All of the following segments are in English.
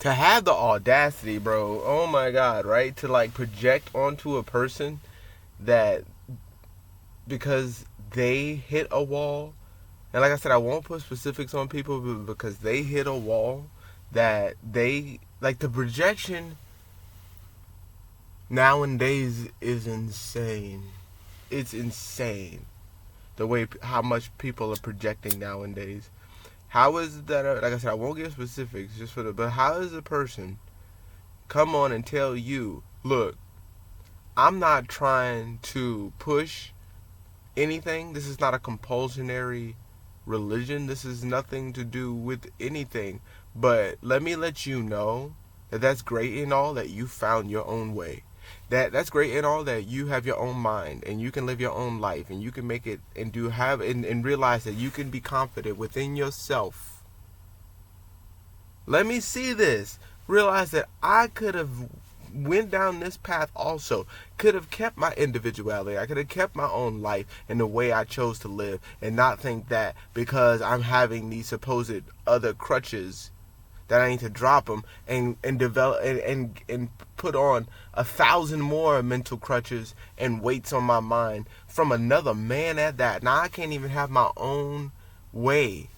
To have the audacity, bro, oh my god, right? To like project onto a person that because they hit a wall, and like I said, I won't put specifics on people, but because they hit a wall, that they like the projection nowadays is insane. It's insane the way how much people are projecting nowadays. How is it that, like I said, I won't give specifics just for the, but how is a person come on and tell you, look, I'm not trying to push anything. This is not a compulsionary religion. This is nothing to do with anything. But let me let you know that that's great and all that you found your own way. That's great and all that you have your own mind and you can live your own life and you can make it and do have and realize that you can be confident within yourself. Let me see this. Realize that I could have went down this path also. Could have kept my individuality. I could have kept my own life and the way I chose to live and not think that because I'm having these supposed other crutches that I need to drop them and develop and put on 1,000 more mental crutches and weights on my mind from another man at that. Now I can't even have my own way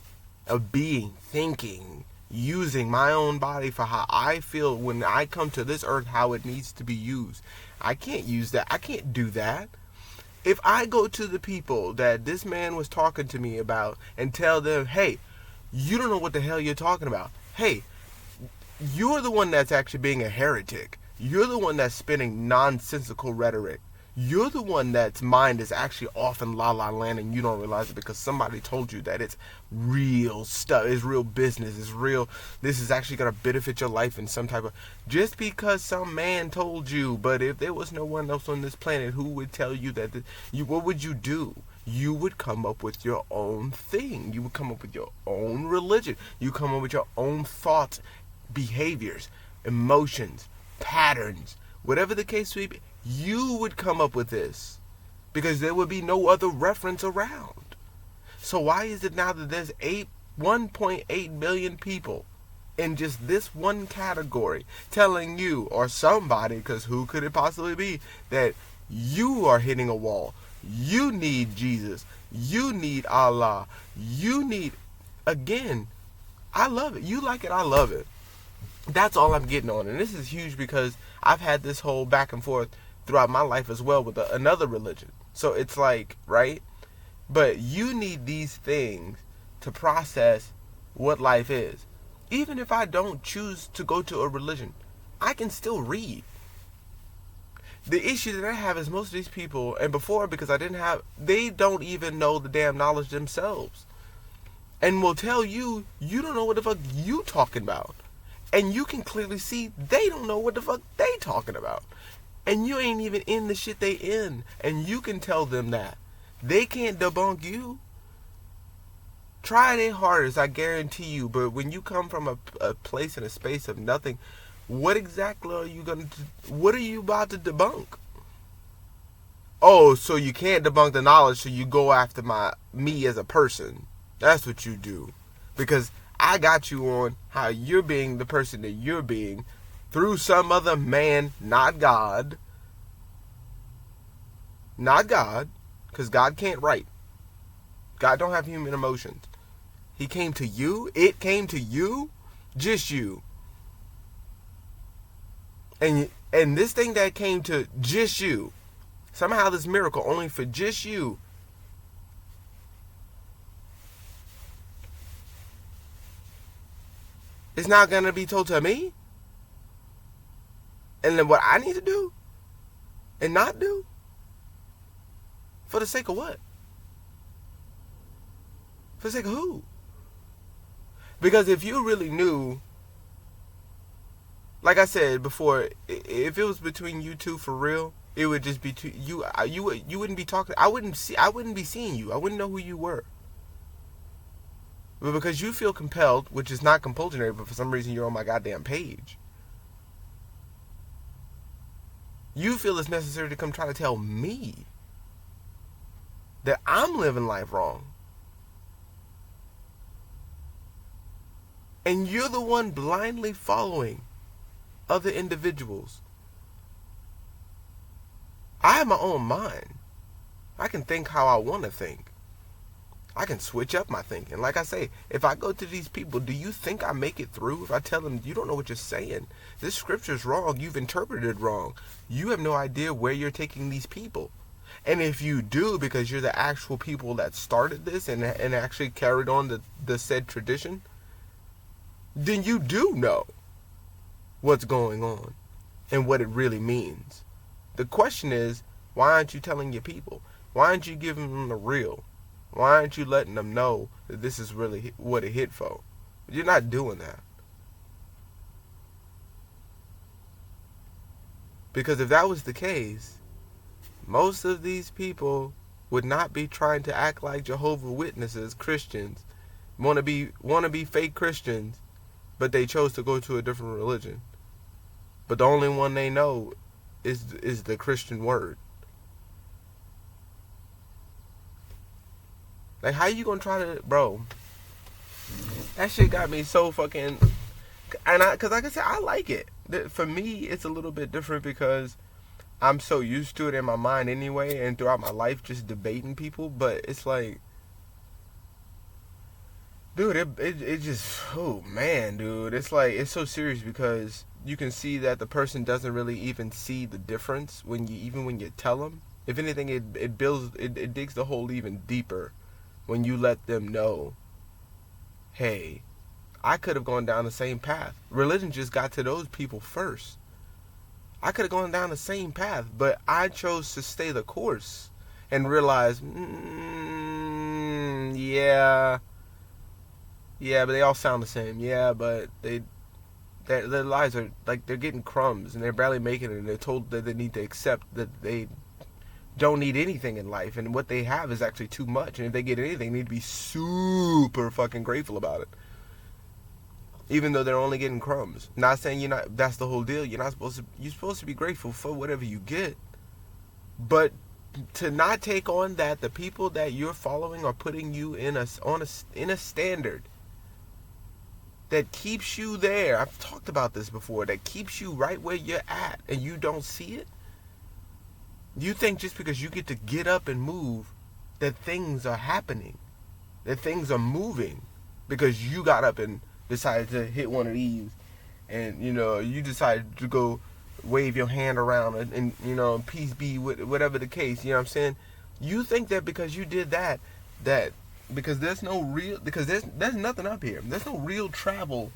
of being, thinking, using my own body for how I feel when I come to this earth, how it needs to be used. I can't use that. I can't do that. If I go to the people that this man was talking to me about and tell them, hey, you don't know what the hell you're talking about. Hey, you're the one that's actually being a heretic. You're the one that's spinning nonsensical rhetoric. You're the one that's mind is actually off in la la land and you don't realize it because somebody told you that it's real stuff, it's real business, it's real, this is actually going to benefit your life in some type of, just because some man told you. But if there was no one else on this planet who would tell you that, what would you do? You would come up with your own thing. You would come up with your own religion. You come up with your own thoughts, behaviors, emotions, patterns, whatever the case may be. You would come up with this because there would be no other reference around. So why is it now that there's 1.8 million people in just this one category telling you or somebody, because who could it possibly be, that you are hitting a wall? You need Jesus. You need Allah. You need, again, I love it. You like it, I love it. That's all I'm getting on. And this is huge because I've had this whole back and forth throughout my life as well with another religion. So it's like, right? But you need these things to process what life is. Even if I don't choose to go to a religion, I can still read. The issue that I have is most of these people, and before, because I didn't have, they don't even know the damn knowledge themselves. And will tell you, you don't know what the fuck you talking about. And you can clearly see they don't know what the fuck they talking about. And you ain't even in the shit they in. And you can tell them that. They can't debunk you. Try their hardest, I guarantee you. But when you come from a place and a space of nothing, what exactly are you going to, what are you about to debunk? Oh, so you can't debunk the knowledge, so you go after me as a person. That's what you do. Because I got you on how you're being the person that you're being through some other man, not God. Not God, because God can't write. God don't have human emotions. He came to you. It came to you. Just you. And this thing that came to just you, somehow this miracle only for just you, it's not going to be told to me. And then what I need to do and not do, for the sake of what? For the sake of who? Because if you really knew, like I said before, if it was between you two for real, it would just be you. You wouldn't be talking. I wouldn't be seeing you. I wouldn't know who you were. But because you feel compelled, which is not compulsionary, but for some reason you're on my goddamn page, you feel it's necessary to come try to tell me that I'm living life wrong. And you're the one blindly following other individuals. I have my own mind. I can think how I want to think. I can switch up my thinking. Like I say, if I go to these people, do you think I make it through? If I tell them, you don't know what you're saying. This scripture's wrong. You've interpreted it wrong. You have no idea where you're taking these people. And if you do, because you're the actual people that started this and actually carried on the said tradition, then you do know what's going on and what it really means. The question is, why aren't you telling your people? Why aren't you giving them the real? Why aren't you letting them know that this is really what it hit for? You're not doing that. Because if that was the case, most of these people would not be trying to act like Jehovah's Witnesses, Christians, want to be fake Christians, but they chose to go to a different religion. But the only one they know is the Christian word. Like, how you gonna try to, bro? That shit got me so fucking, cause like I said, I like it. For me, it's a little bit different because I'm so used to it in my mind anyway, and throughout my life, just debating people. But it's like, dude, it just, oh man, dude, it's like, it's so serious because you can see that the person doesn't really even see the difference when you tell them. If anything, it digs the hole even deeper when you let them know, hey, I could have gone down the same path. Religion just got to those people first. I could have gone down the same path, but I chose to stay the course and realize, yeah, but they all sound the same. Yeah, but their lives are like, they're getting crumbs and they're barely making it, and they're told that they need to accept that they don't need anything in life, and what they have is actually too much, and if they get anything, they need to be super fucking grateful about it, even though they're only getting crumbs. Not saying that's the whole deal. You're supposed to be grateful for whatever you get, but to not take on that the people that you're following are putting you in a standard that keeps you there. I've talked about this before. That keeps you right where you're at, and you don't see it. You think just because you get to get up and move that things are happening, that things are moving because you got up and decided to hit one of these, and you decided to go wave your hand around and peace be, whatever the case, you know what I'm saying? You think that because you did that because there's nothing up here. There's no real travel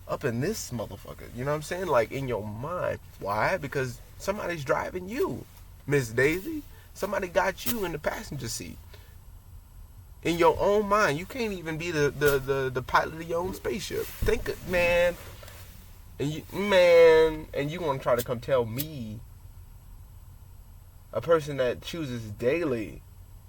up in this motherfucker, you know what I'm saying? Like, in your mind. Why? Because somebody's driving you, Miss Daisy. Somebody got you in the passenger seat. In your own mind. You can't even be the pilot of your own spaceship. Think, man. And you want to try to come tell me, a person that chooses daily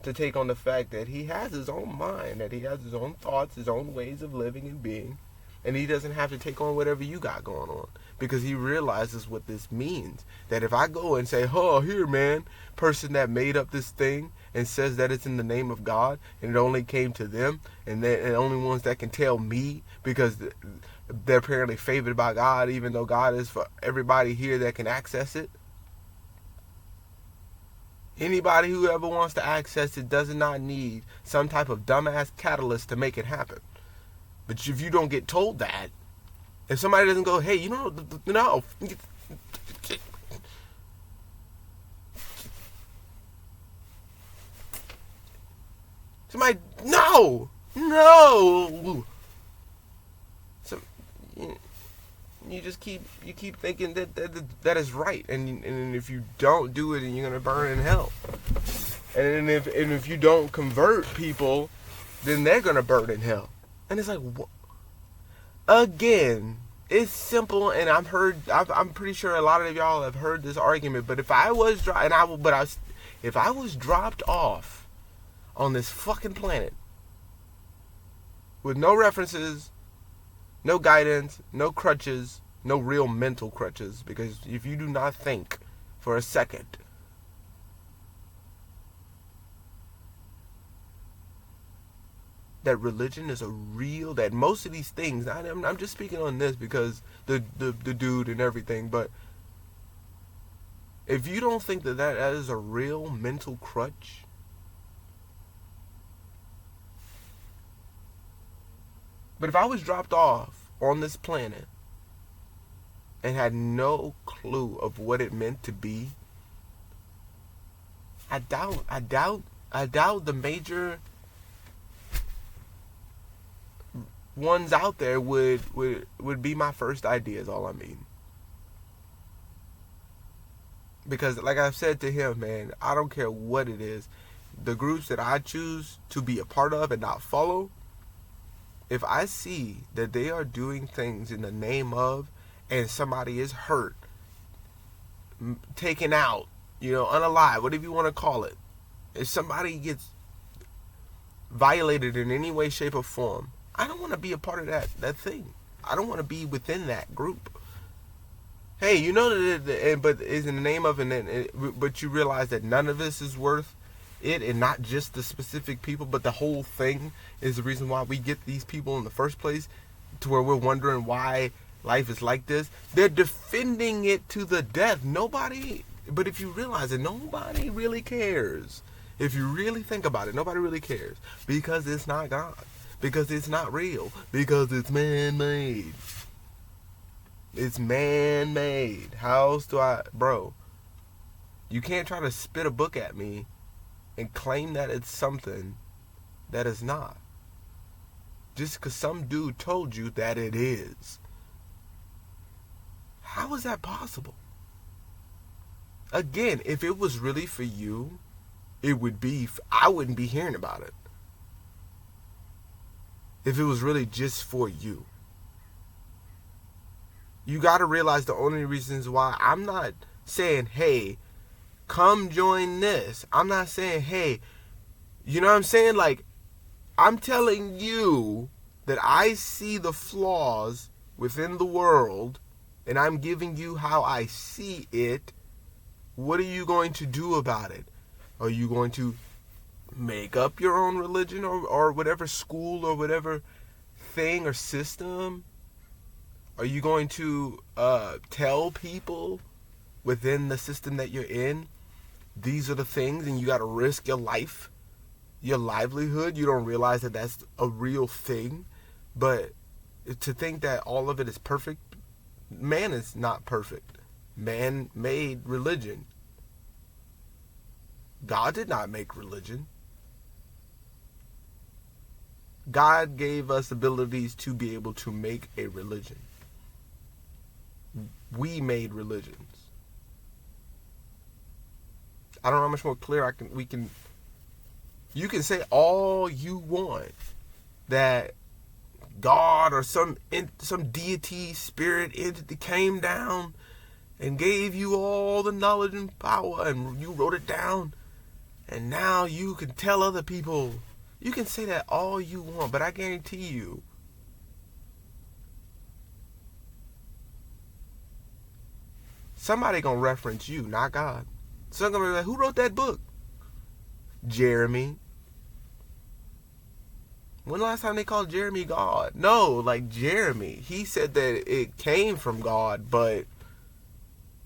to take on the fact that he has his own mind, that he has his own thoughts, his own ways of living and being, and he doesn't have to take on whatever you got going on, because he realizes what this means. That if I go and say, oh, here, man, person that made up this thing and says that it's in the name of God, and it only came to them, and they're the only ones that can tell me, because they're apparently favored by God, even though God is for everybody here that can access it. Anybody who ever wants to access it does not need some type of dumbass catalyst to make it happen. But if you don't get told that, if somebody doesn't go, hey, no. Somebody, no. So, you just keep thinking that is right, and if you don't do it, then you're gonna burn in hell. And if you don't convert people, then they're gonna burn in hell. And it's like, again, it's simple, and I'm pretty sure a lot of y'all have heard this argument. But if I was dropped off on this fucking planet with no references, no guidance, no crutches, no real mental crutches, because if you do not think for a second, that religion is a real, that most of these things, I'm just speaking on this because the dude and everything, but if you don't think that is a real mental crutch, but if I was dropped off on this planet and had no clue of what it meant to be, I doubt the major ones out there would be my first idea, is all I mean. Because like I've said to him, man, I don't care what it is. The groups that I choose to be a part of and not follow, if I see that they are doing things in the name of, and somebody is hurt, taken out, unalive, whatever you want to call it, if somebody gets violated in any way, shape, or form, I don't want to be a part of that thing. I don't want to be within that group. Hey, but is in the name of but you realize that none of this is worth it, and not just the specific people, but the whole thing is the reason why we get these people in the first place, to where we're wondering why life is like this. They're defending it to the death. But if you realize that nobody really cares, if you really think about it, nobody really cares, because it's not God. Because it's not real. Because it's man-made. It's man-made. How else bro, you can't try to spit a book at me and claim that it's something that is not. Just because some dude told you that it is. How is that possible? Again, if it was really for you, I wouldn't be hearing about it. If it was really just for you. You got to realize the only reasons why I'm not saying, hey, come join this. I'm not saying, hey, you know what I'm saying? Like, I'm telling you that I see the flaws within the world, and I'm giving you how I see it. What are you going to do about it? Are you going to make up your own religion or whatever school or whatever thing or system? Are you going to tell people within the system that you're in, these are the things, and you got to risk your life, your livelihood? You don't realize that that's a real thing. But to think that all of it is perfect, man is not perfect. Man made religion. God did not make religion. God gave us abilities to be able to make a religion. We made religions. I don't know how much more clear you can say all you want that God or some deity, spirit, entity came down and gave you all the knowledge and power, and you wrote it down, and now you can tell other people. You can say that all you want, but I guarantee you, somebody gonna reference you, not God. Somebody gonna be like, who wrote that book? Jeremy. When the last time they called Jeremy God? No, like Jeremy. He said that it came from God, but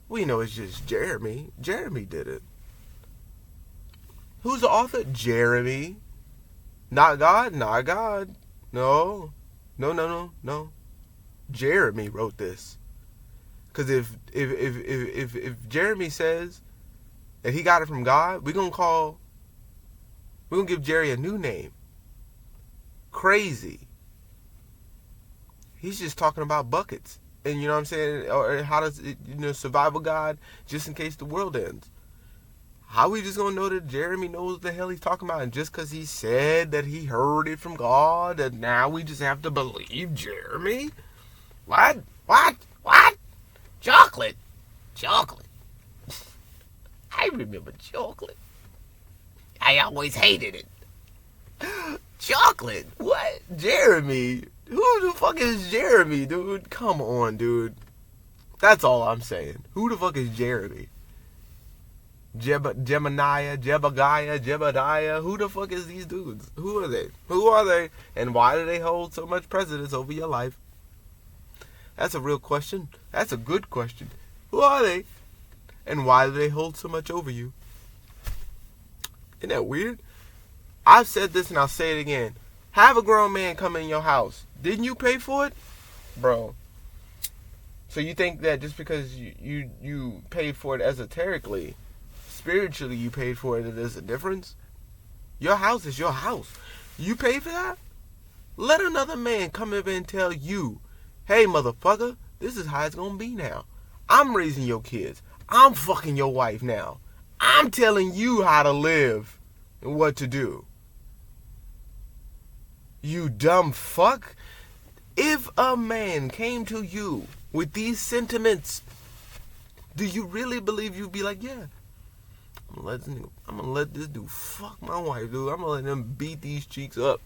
we know it's just Jeremy. Jeremy did it. Who's the author? Jeremy. Not God? Not God. No. No. Jeremy wrote this. Because if Jeremy says that he got it from God, we're gonna give Jerry a new name. Crazy. He's just talking about buckets. And you know what I'm saying? Or how does it, survival God, just in case the world ends. How we just gonna know that Jeremy knows the hell he's talking about? And just because he said that he heard it from God, that now we just have to believe Jeremy? What? Chocolate. I remember chocolate. I always hated it. Chocolate? What? Jeremy? Who the fuck is Jeremy, dude? Come on, dude. That's all I'm saying. Who the fuck is Jeremy? Jebediah. Who the fuck is these dudes? Who are they? Who are they? And why do they hold so much precedence over your life? That's a real question. That's a good question. Who are they? And why do they hold so much over you? Isn't that weird? I've said this and I'll say it again. Have a grown man come in your house. Didn't you pay for it? Bro. So you think that just because you paid for it esoterically, spiritually you paid for it, there's a difference? Your house is your house. You pay for that? Let another man come in and tell you, hey, motherfucker, this is how it's going to be now. I'm raising your kids. I'm fucking your wife now. I'm telling you how to live and what to do. You dumb fuck. If a man came to you with these sentiments, do you really believe you'd be like, yeah, I'm gonna let this dude fuck my wife, dude. I'm gonna let him beat these cheeks up.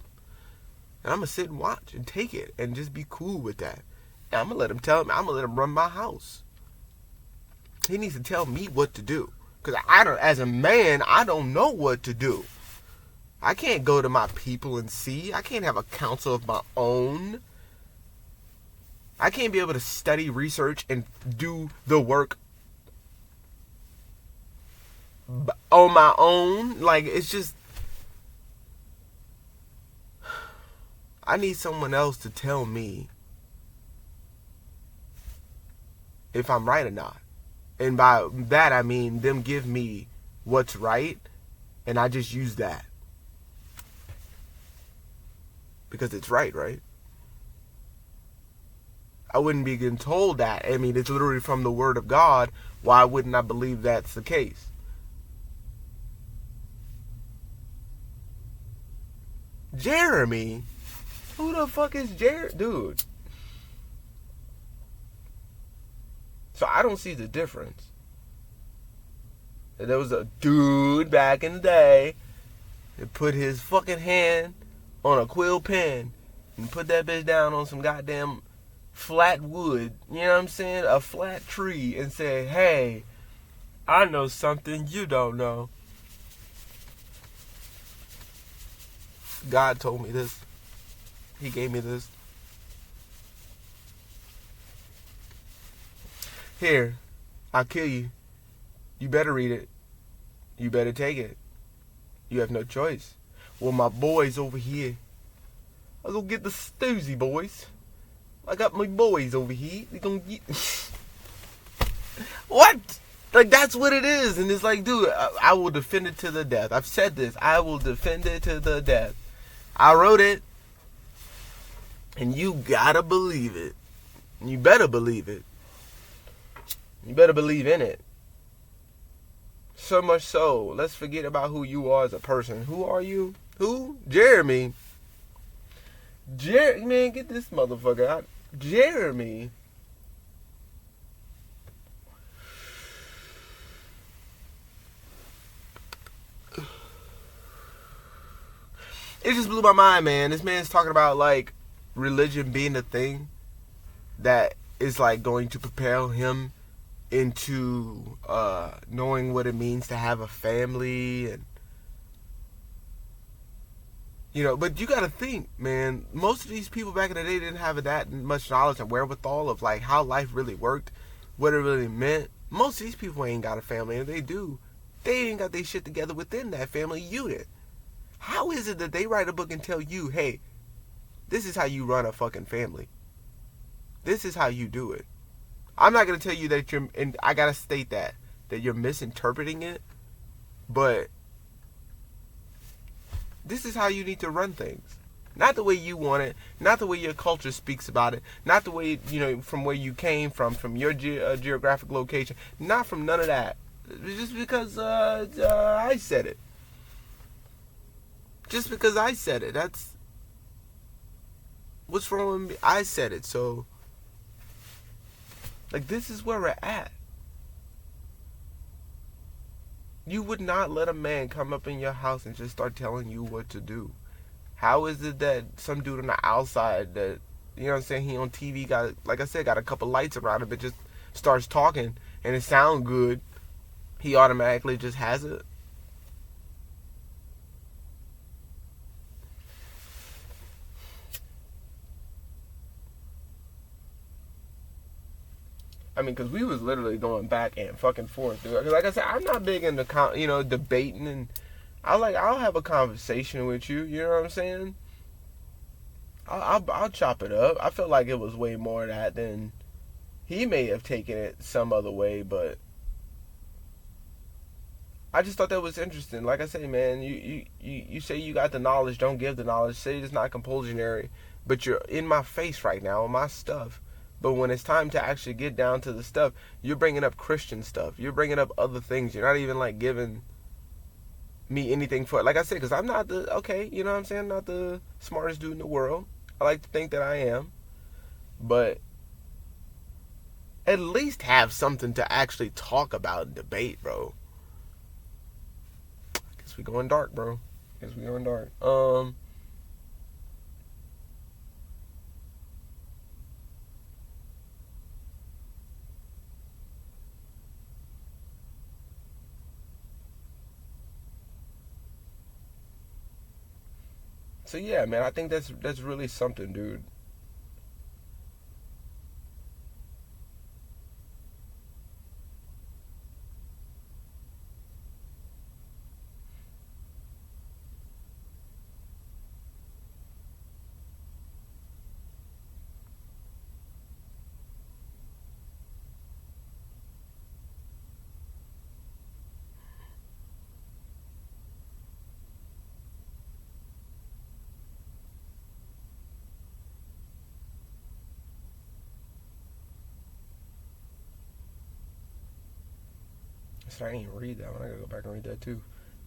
And I'm gonna sit and watch and take it and just be cool with that. And I'm gonna let him I'm gonna let him run my house. He needs to tell me what to do. Because as a man, I don't know what to do. I can't go to my people and see. I can't have a council of my own. I can't be able to study, research, and do the work on my own. Like, it's just, I need someone else to tell me if I'm right or not. And by that, I mean them give me what's right, and I just use that. Because it's right? I wouldn't be getting told that. I mean, it's literally from the Word of God. Why wouldn't I believe that's the case? Jeremy? Who the fuck is Jeremy? Dude. So I don't see the difference. There was a dude back in the day that put his fucking hand on a quill pen and put that bitch down on some goddamn flat wood, you know what I'm saying? A flat tree, and said, hey, I know something you don't know. God told me this. He gave me this. Here, I'll kill you. You better read it. You better take it. You have no choice. Well, my boys over here. I'll go get the Stoozy boys. I got my boys over here. They gonna get... What? Like, that's what it is. And it's like, dude, I will defend it to the death. I've said this. I will defend it to the death. I wrote it. And you gotta believe it. You better believe it. You better believe in it. So much so, let's forget about who you are as a person. Who are you? Who? Jeremy. Man, get this motherfucker out. Jeremy. It just blew my mind, man. This man's talking about, like, religion being a thing that is, like, going to propel him into knowing what it means to have a family. And you know, but you gotta think, man, most of these people back in the day didn't have that much knowledge and wherewithal of like how life really worked, what it really meant. Most of these people ain't got a family, and they do, they ain't got their shit together within that family unit. How is it that they write a book and tell you, hey, this is how you run a fucking family, this is how you do it? I'm not going to tell you that you're, and I got to state that you're misinterpreting it, but this is how you need to run things. Not the way you want it, not the way your culture speaks about it, not the way, you know, from where you came from your geographic location, not from none of that. Just because I said it. Just because I said it. That's what's wrong with me. I said it, so... Like, this is where we're at. You would not let a man come up in your house and just start telling you what to do. How is it that some dude on the outside that, you know what I'm saying, he on TV got, like I said, got a couple lights around him, but just starts talking and it sounds good. he automatically just has it. I mean, because we was literally going back and fucking forth, dude. Because like I said, I'm not big into debating, and I'll have a conversation with you. You know what I'm saying? I'll chop it up. I feel like it was way more of that than he may have taken it some other way, but I just thought that was interesting. Like I say, man, you say you got the knowledge, don't give the knowledge. Say it's not compulsionary, but you're in my face right now on my stuff. But when it's time to actually get down to the stuff, you're bringing up Christian stuff. You're bringing up other things. You're not even like giving me anything for it. Like I said, because I'm not you know what I'm saying? Not the smartest dude in the world. I like to think that I am. But at least have something to actually talk about and debate, bro. I guess we going dark, bro. I guess we going dark. So yeah, man, I think that's really something, dude. So I didn't even read that one. I gotta go back and read that too.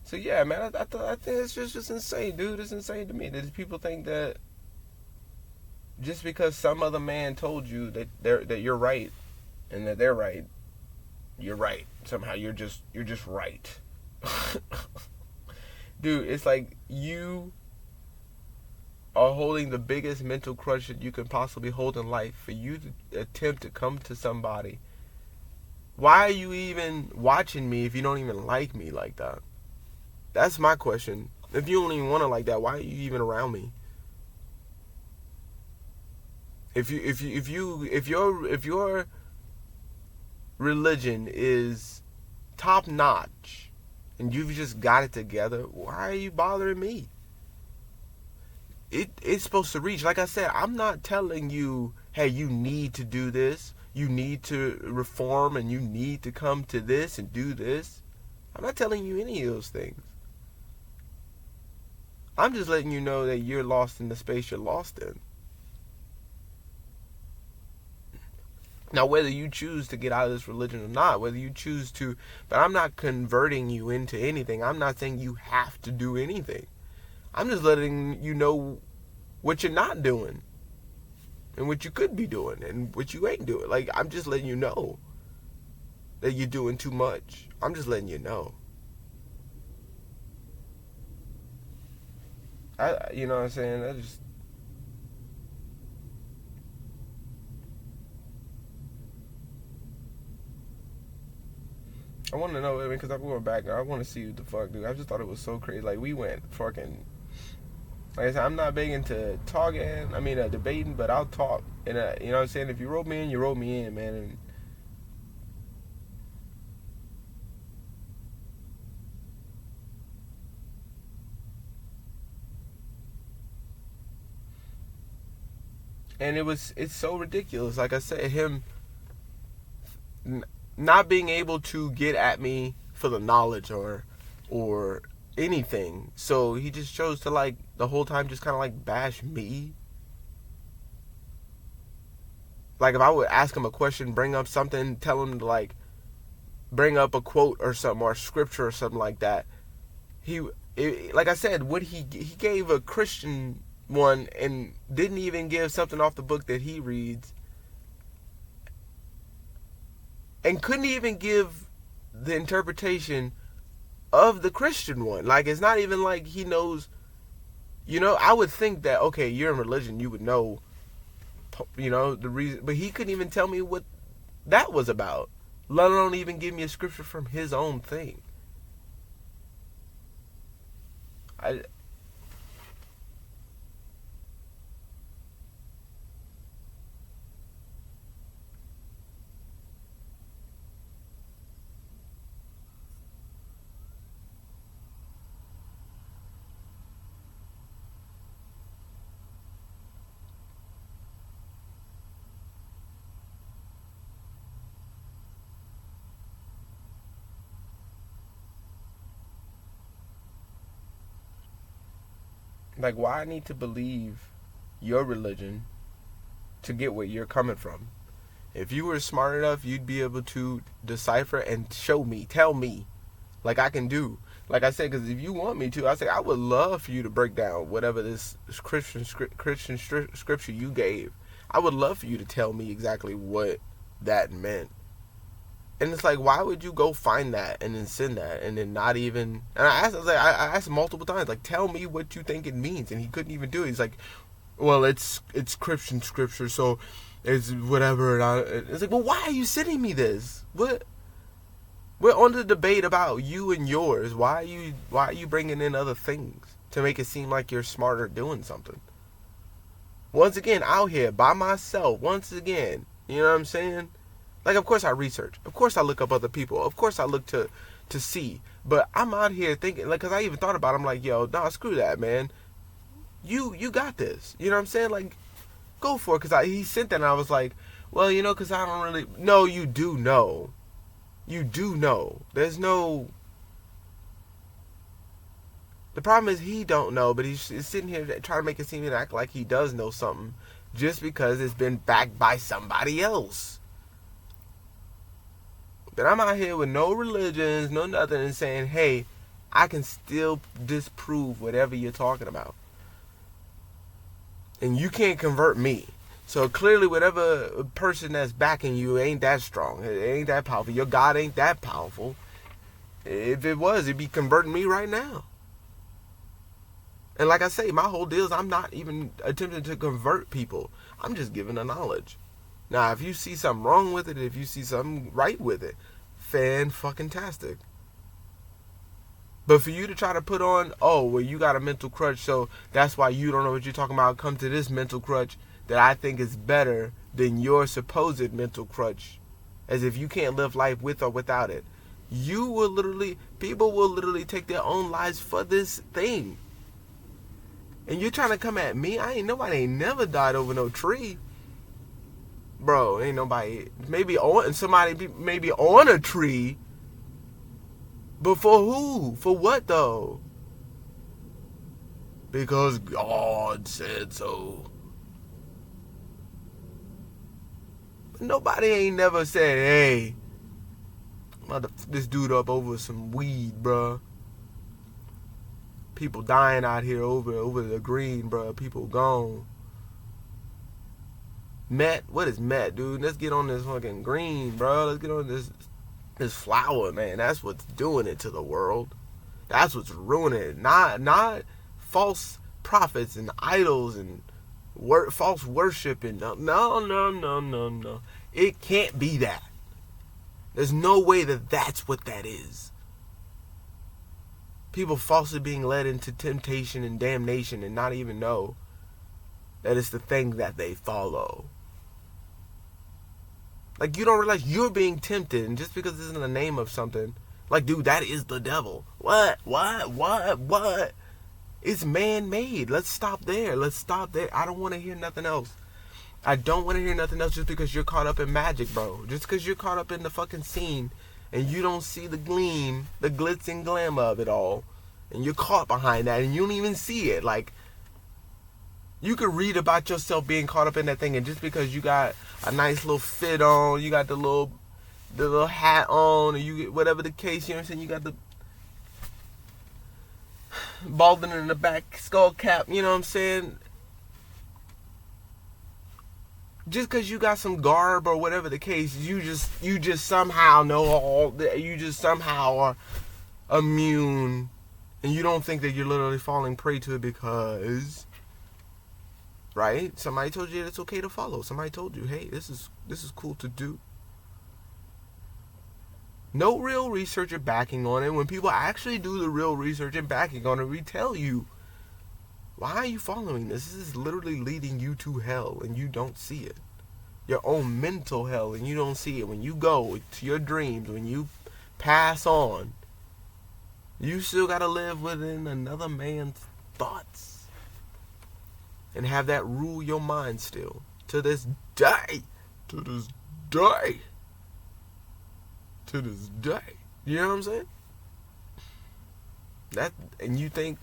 So yeah, man, I think it's just insane, dude. It's insane to me that people think that just because some other man told you that you're right and that they're right, you're right. Somehow you're just right. Dude, it's like you are holding the biggest mental crutch that you can possibly hold in life for you to attempt to come to somebody. Why are you even watching me if you don't even like me like that? That's my question. If you don't even want to like that, why are you even around me? If your religion is top notch and you've just got it together, why are you bothering me? It's supposed to reach. Like I said, I'm not telling you, hey, you need to do this. You need to reform and you need to come to this and do this. I'm not telling you any of those things. I'm just letting you know that you're lost in the space you're lost in. Now, whether you choose to get out of this religion or not, whether you choose to, but I'm not converting you into anything. I'm not saying you have to do anything. I'm just letting you know what you're not doing. And what you could be doing and what you ain't doing. Like, I'm just letting you know that you're doing too much. I'm just letting you know. You know what I'm saying? I want to know, because I'm going back. I want to see what the fuck, dude. I just thought it was so crazy. Like, we went fucking. Like I said, I'm not big into debating, but I'll talk. And, you know what I'm saying? If you rope me in, you rope me in, man. And it's so ridiculous. Like I said, him not being able to get at me for the knowledge or anything. So he just chose to, like, the whole time just kind of like bash me. Like, if I would ask him a question, bring up something, tell him to, like, bring up a quote or something, or scripture or something like that, like I said, he gave a Christian one and didn't even give something off the book that he reads, and couldn't even give the interpretation of the Christian one. Like, it's not even like he knows. I would think that, okay, you're in religion, you would know, the reason, but he couldn't even tell me what that was about. let alone even give me a scripture from his own thing. Like, why I need to believe your religion to get where you're coming from? If you were smart enough, you'd be able to decipher and show me, tell me, like I can do. Like I said, because if you want me to, I say I would love for you to break down whatever this Christian scripture you gave. I would love for you to tell me exactly what that meant. And it's like, why would you go find that and then send that and then not even? And I asked him multiple times, like, tell me what you think it means, and he couldn't even do it. He's like, well, it's Christian scripture, so it's whatever. And it's like, well, why are you sending me this? What? We're on the debate about you and yours. Why are you bringing in other things to make it seem like you're smarter doing something? Once again, out here by myself. Once again, you know what I'm saying? Like, of course I research. Of course I look up other people. Of course I look to see. But I'm out here thinking, like, because I even thought about it. I'm like, yo, nah, screw that, man. You got this. You know what I'm saying? Like, go for it. Because he sent that and I was like, well, you know, because I don't really. No, you do know. You do know. There's no. The problem is he don't know, but he's sitting here trying to make it seem and act like he does know something just because it's been backed by somebody else. But I'm out here with no religions, no nothing, and saying, hey, I can still disprove whatever you're talking about. And you can't convert me. So clearly whatever person that's backing you ain't that strong. It ain't that powerful. Your God ain't that powerful. If it was, it'd be converting me right now. And like I say, my whole deal is I'm not even attempting to convert people. I'm just giving the knowledge. Now, if you see something wrong with it, if you see something right with it, fan-fucking-tastic. But for you to try to put on, oh, well, you got a mental crutch, so that's why you don't know what you're talking about, come to this mental crutch that I think is better than your supposed mental crutch, as if you can't live life with or without it. People will literally take their own lives for this thing. And you're trying to come at me? Nobody ain't never died over no tree. Bro, ain't nobody, maybe on a tree, but for who? For what though? Because God said so. But nobody ain't never said, hey, I'm about to this dude up over some weed, bro. People dying out here over the green, bro. People gone. Matt, what is Matt, dude? Let's get on this fucking green, bro. Let's get on this flower, man. That's what's doing it to the world. That's what's ruining it. Not false prophets and idols and false worship and no. It can't be that. There's no way that that's what that is. People falsely being led into temptation and damnation and not even know that it's the thing that they follow. Like, you don't realize you're being tempted, and just because it's in the name of something, like, dude, that is the devil. What? It's man-made. Let's stop there. I don't want to hear nothing else. I don't want to hear nothing else just because you're caught up in magic, bro. Just because you're caught up in the fucking scene, and you don't see the gleam, the glitz and glam of it all, and you're caught behind that, and you don't even see it. Like, you could read about yourself being caught up in that thing, and just because you got a nice little fit on, you got the little hat on, or you get whatever the case, you know what I'm saying? You got the balding in the back, skull cap, you know what I'm saying? Just because you got some garb or whatever the case, you just somehow know all that. You just somehow are immune, and you don't think that you're literally falling prey to it because. Right? Somebody told you it's okay to follow. Somebody told you, hey, this is cool to do. No real research or backing on it. When people actually do the real research and backing on it, we tell you, why are you following this? This is literally leading you to hell and you don't see it. Your own mental hell and you don't see it. When you go to your dreams, when you pass on, you still got to live within another man's thoughts. And have that rule your mind still. To this day. To this day. To this day. You know what I'm saying? And you think,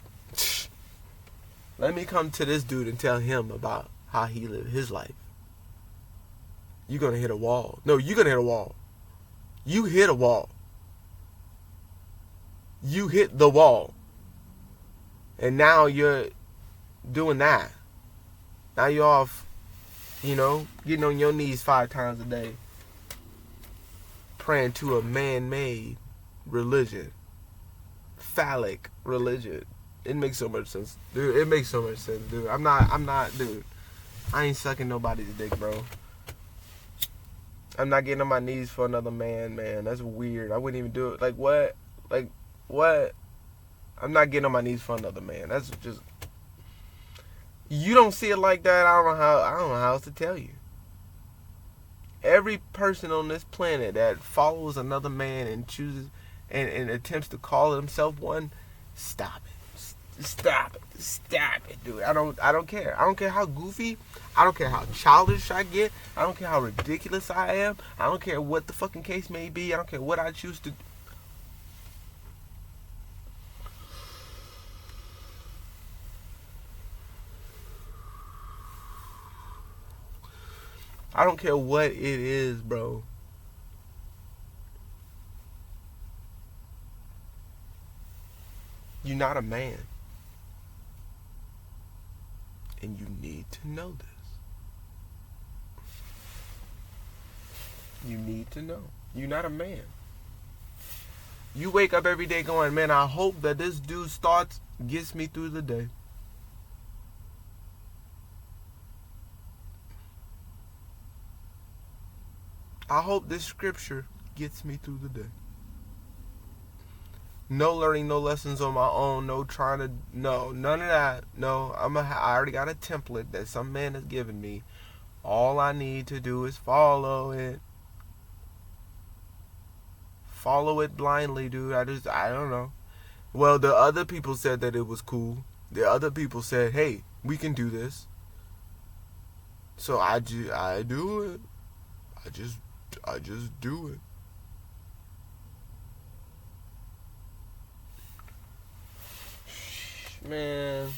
let me come to this dude and tell him about how he lived his life. You're going to hit a wall. No, you're going to hit a wall. You hit a wall. You hit the wall. And now you're doing that. Now you're off, getting on your knees 5 times a day. Praying to a man-made religion. Phallic religion. It makes so much sense. Dude, it makes so much sense, dude. I'm not, dude. I ain't sucking nobody's dick, bro. I'm not getting on my knees for another man. That's weird. I wouldn't even do it. Like, what? Like, what? I'm not getting on my knees for another man. That's just... You don't see it like that. I don't know how else to tell you. Every person on this planet that follows another man and chooses and attempts to call himself one, stop it. Stop it, dude. I don't care. I don't care how goofy. I don't care how childish I get. I don't care how ridiculous I am. I don't care what the fucking case may be. I don't care what I choose to do. I don't care what it is, bro. You're not a man. And you need to know this. You need to know. You're not a man. You wake up every day going, man, I hope that this dude's thoughts gets me through the day. I hope this scripture gets me through the day. No learning, no lessons on my own, no trying to, no, none of that. No, I already got a template that some man has given me. All I need to do is follow it. Follow it blindly, dude. I don't know. Well, the other people said that it was cool. The other people said, hey, we can do this. So I do it. I just do it. Man.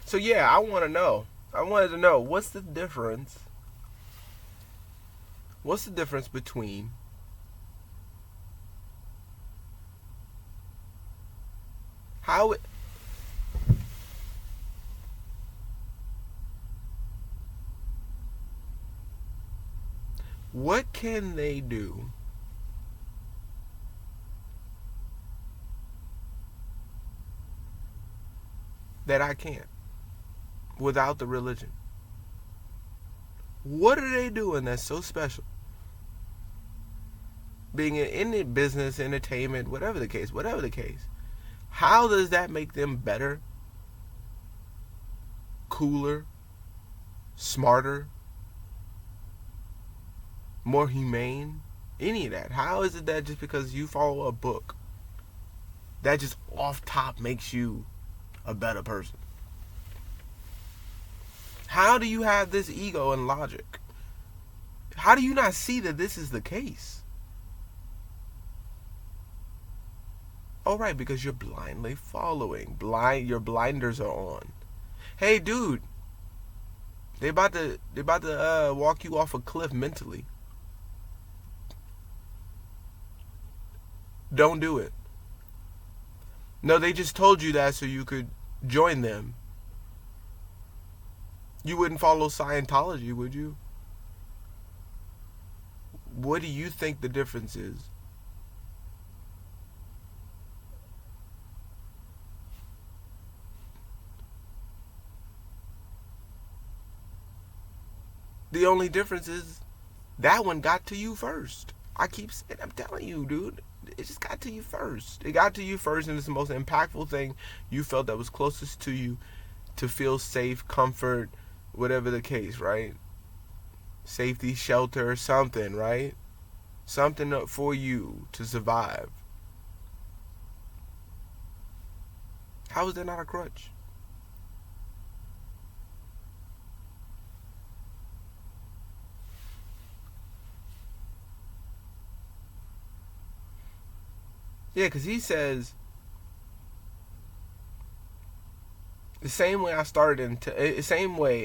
So yeah, I wanted to know, what's the difference? What's the difference between what can they do that I can't without the religion? What are they doing that's so special? Being in any business, entertainment, whatever the case. How does that make them better, cooler, smarter, more humane? Any of that. How is it that just because you follow a book, that just off top makes you a better person? How do you have this ego and logic? How do you not see that this is the case? All right, because you're blindly following. Your blinders are on. Hey, dude, they about to walk you off a cliff mentally. Don't do it. No, they just told you that so you could join them. You wouldn't follow Scientology, would you? What do you think the difference is? The only difference is that one got to you first. I'm telling you, dude. It just got to you first. It got to you first, and it's the most impactful thing you felt that was closest to you to feel safe, comfort, whatever the case, right? Safety, shelter, something, right? Something for you to survive. How is that not a crutch? Yeah, because he says the same way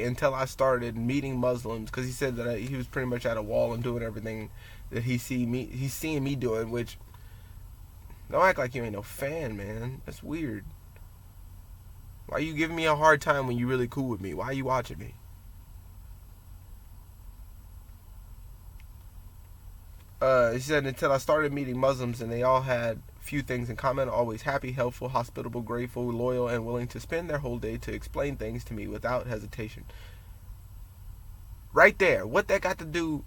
until I started meeting Muslims, because he said that he was pretty much at a wall and doing everything that he's seeing me doing, which, don't act like you ain't no fan, man. That's weird. Why are you giving me a hard time when you really cool with me? Why are you watching me? He said, until I started meeting Muslims and they all had few things in common: always happy, helpful, hospitable, grateful, loyal, and willing to spend their whole day to explain things to me without hesitation. Right there. What that got to do?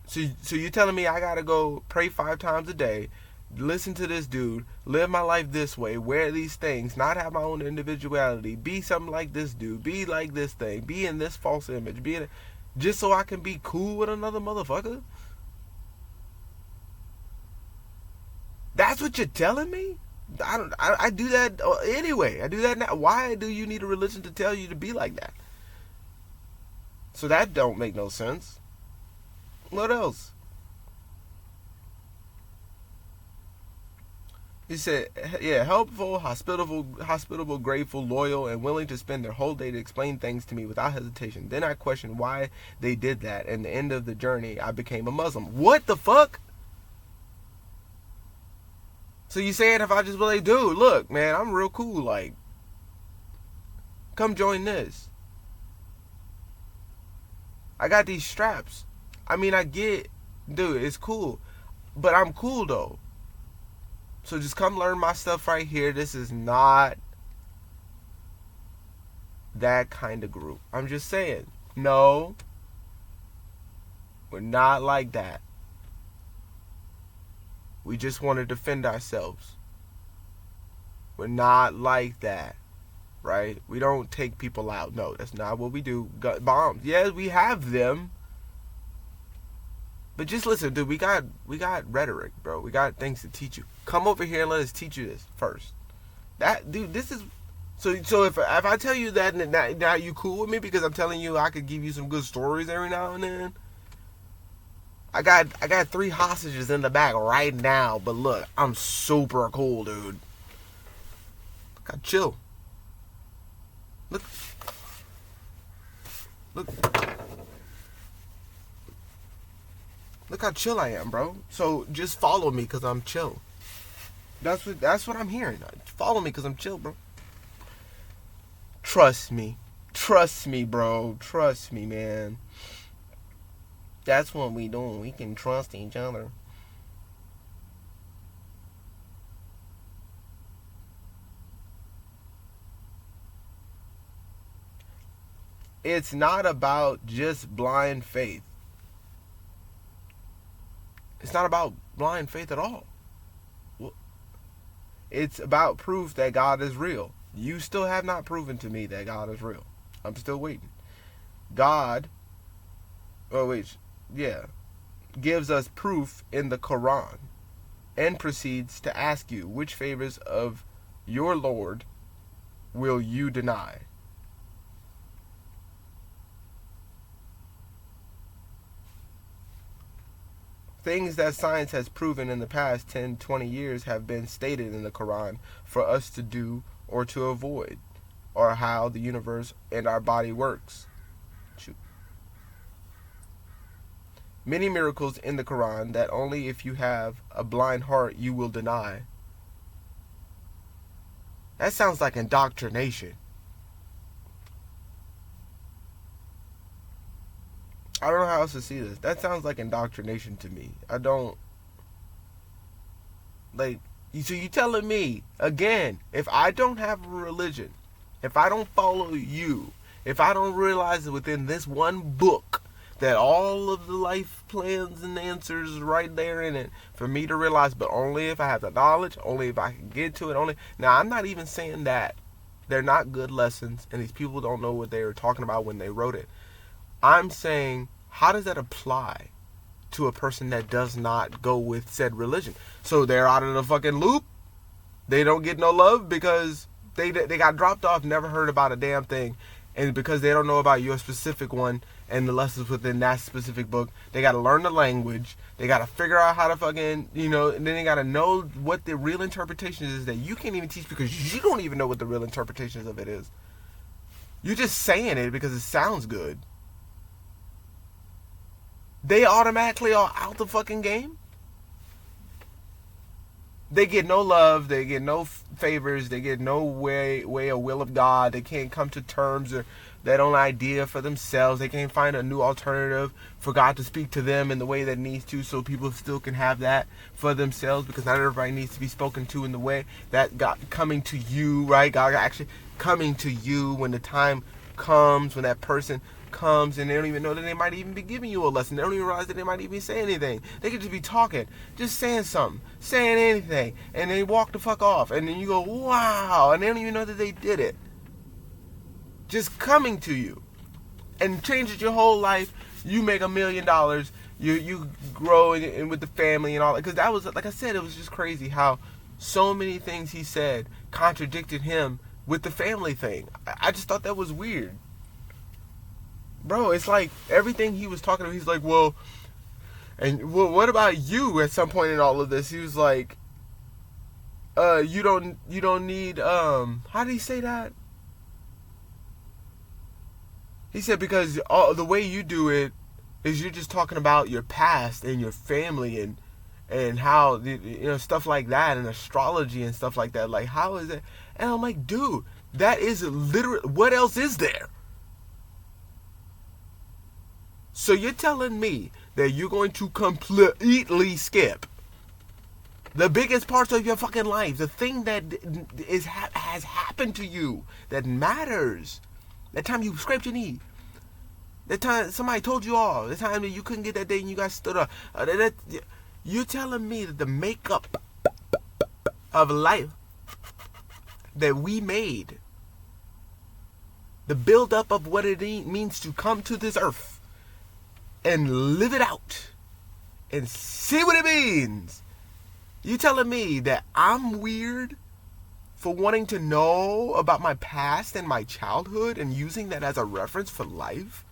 So you're telling me I gotta go pray 5 times a day, listen to this dude, live my life this way, wear these things, not have my own individuality, be something like this dude, be like this thing, be in this false image, just so I can be cool with another motherfucker? That's what you're telling me? I do that anyway. I do that now. Why do you need a religion to tell you to be like that? So that don't make no sense. What else? He said, yeah, helpful, hospitable, grateful, loyal, and willing to spend their whole day to explain things to me without hesitation. Then I questioned why they did that, and at the end of the journey, I became a Muslim. What the fuck? So you saying if I just be like, dude, look, man, I'm real cool, like, come join this. I got these straps. I mean, I get, dude, it's cool, but I'm cool though. So just come learn my stuff right here. This is not that kind of group. I'm just saying, no, we're not like that. We just want to defend ourselves. We're not like that, right? We don't take people out. No, that's not what we do. Bombs. Yes, we have them. But just listen, dude, we got rhetoric, bro. We got things to teach you. Come over here and let us teach you this first. That, dude, this is... So if I tell you that, now you cool with me because I'm telling you I could give you some good stories every now and then? I got 3 hostages in the back right now, but look, I'm super cool, dude. Got chill. Look. Look how chill I am, bro. So just follow me because I'm chill. That's what I'm hearing. Follow me because I'm chill, bro. Trust me. Trust me, bro. Trust me, man. That's what we doing. We can trust each other. It's not about just blind faith. It's not about blind faith at all. It's about proof that God is real. You still have not proven to me that God is real. I'm still waiting. God, gives us proof in the Quran and proceeds to ask you, which favors of your Lord will you deny? Things that science has proven in the past 10, 20 years have been stated in the Quran for us to do or to avoid, or how the universe and our body works. Many miracles in the Quran that only if you have a blind heart you will deny. That sounds like indoctrination. I don't know how else to see this. That sounds like indoctrination to me. I don't... Like, so you telling me, again, if I don't have a religion, if I don't follow you, if I don't realize that within this one book that all of the life plans and answers right there in it for me to realize, but only if I have the knowledge, only if I can get to it, only. Now, I'm not even saying that they're not good lessons and these people don't know what they were talking about when they wrote it. I'm saying, how does that apply to a person that does not go with said religion? So they're out of the fucking loop. They don't get no love because they got dropped off, never heard about a damn thing. And because they don't know about your specific one and the lessons within that specific book, they got to learn the language. They got to figure out how to fucking, and then they got to know what the real interpretation is that you can't even teach because you don't even know what the real interpretations of it is. You're just saying it because it sounds good. They automatically are out the fucking game. They get no love, they get no favors, they get no way or will of God. They can't come to terms or their own idea for themselves. They can't find a new alternative for God to speak to them in the way that needs to, so people still can have that for themselves, because not everybody needs to be spoken to in the way that God coming to you, right? God actually coming to you when the time comes, when that person comes, and they don't even know that they might even be giving you a lesson. They don't even realize that they might even say anything. They could just be talking, just saying something, saying anything, and they walk the fuck off, and then you go, wow, and they don't even know that they did it. Just coming to you and changes your whole life. You make $1 million. You grow in with the family and all that. Because that was, like I said, it was just crazy how so many things he said contradicted him with the family thing. I just thought that was weird. Bro, it's like everything he was talking about, he's like, well, what about you at some point in all of this? He was like, you don't need, how did he say that? He said, because the way you do it is you're just talking about your past and your family and how, stuff like that, and astrology and stuff like that. Like, how is it? And I'm like, dude, that is literally, what else is there? So you're telling me that you're going to completely skip the biggest parts of your fucking life, the thing that has happened to you that matters, that time you scraped your knee, that time somebody told you off, the time that you couldn't get that day and you got stood up. You're telling me that the makeup of life that we made, the build-up of what it means to come to this earth and live it out and see what it means. You telling me that I'm weird for wanting to know about my past and my childhood and using that as a reference for life?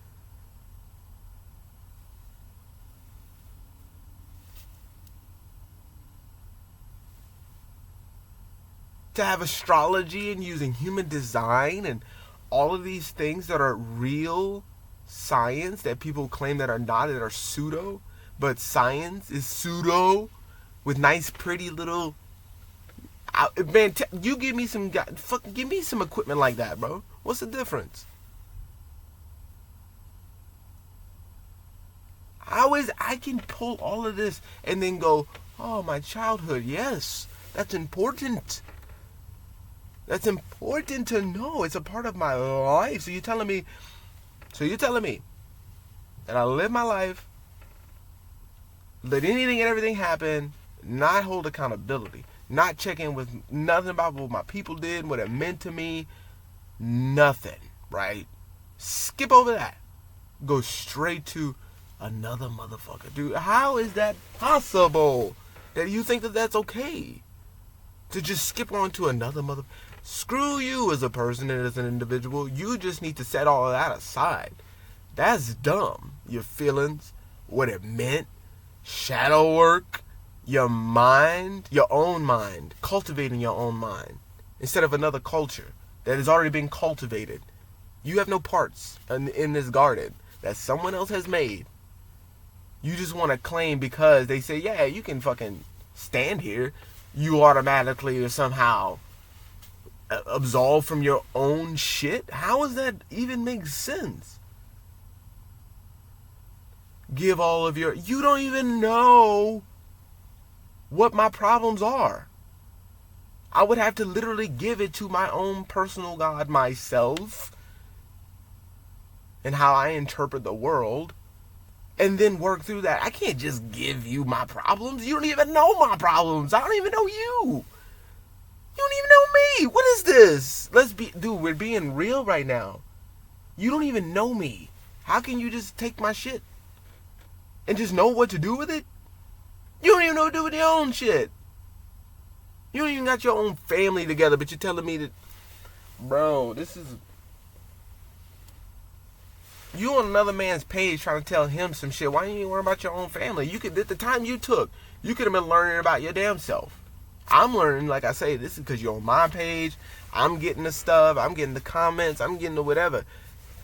To have astrology and using human design and all of these things that are real science that people claim that are not, that are pseudo, but science is pseudo with nice pretty little, man, you give me some equipment like that, bro. What's the difference? I can pull all of this and then go, oh, my childhood, yes, that's important. That's important to know. It's a part of my life. So you're telling me that I live my life, let anything and everything happen, not hold accountability, not check in with nothing about what my people did, what it meant to me, nothing, right? Skip over that. Go straight to another motherfucker. Dude, how is that possible? That you think that that's okay? To just skip on to another motherfucker? Screw you as a person and as an individual. You just need to set all of that aside. That's dumb. Your feelings, what it meant, shadow work, your mind, your own mind, cultivating your own mind instead of another culture that has already been cultivated. You have no parts in this garden that someone else has made. You just want to claim because they say, yeah, you can fucking stand here, you automatically or somehow absolved from your own shit? How does that even make sense? Give all of your... You don't even know what my problems are. I would have to literally give it to my own personal God myself and how I interpret the world and then work through that. I can't just give you my problems. You don't even know my problems. I don't even know you. You don't even know me. What is this? Dude, we're being real right now. You don't even know me. How can you just take my shit and just know what to do with it? You don't even know what to do with your own shit. You don't even got your own family together, but you're telling me that, bro, this is... You on another man's page trying to tell him some shit. Why ain't you worry about your own family? You could, at the time you took, you could have been learning about your damn self. I'm learning, like I say, this is because you're on my page. I'm getting the stuff. I'm getting the comments. I'm getting the whatever.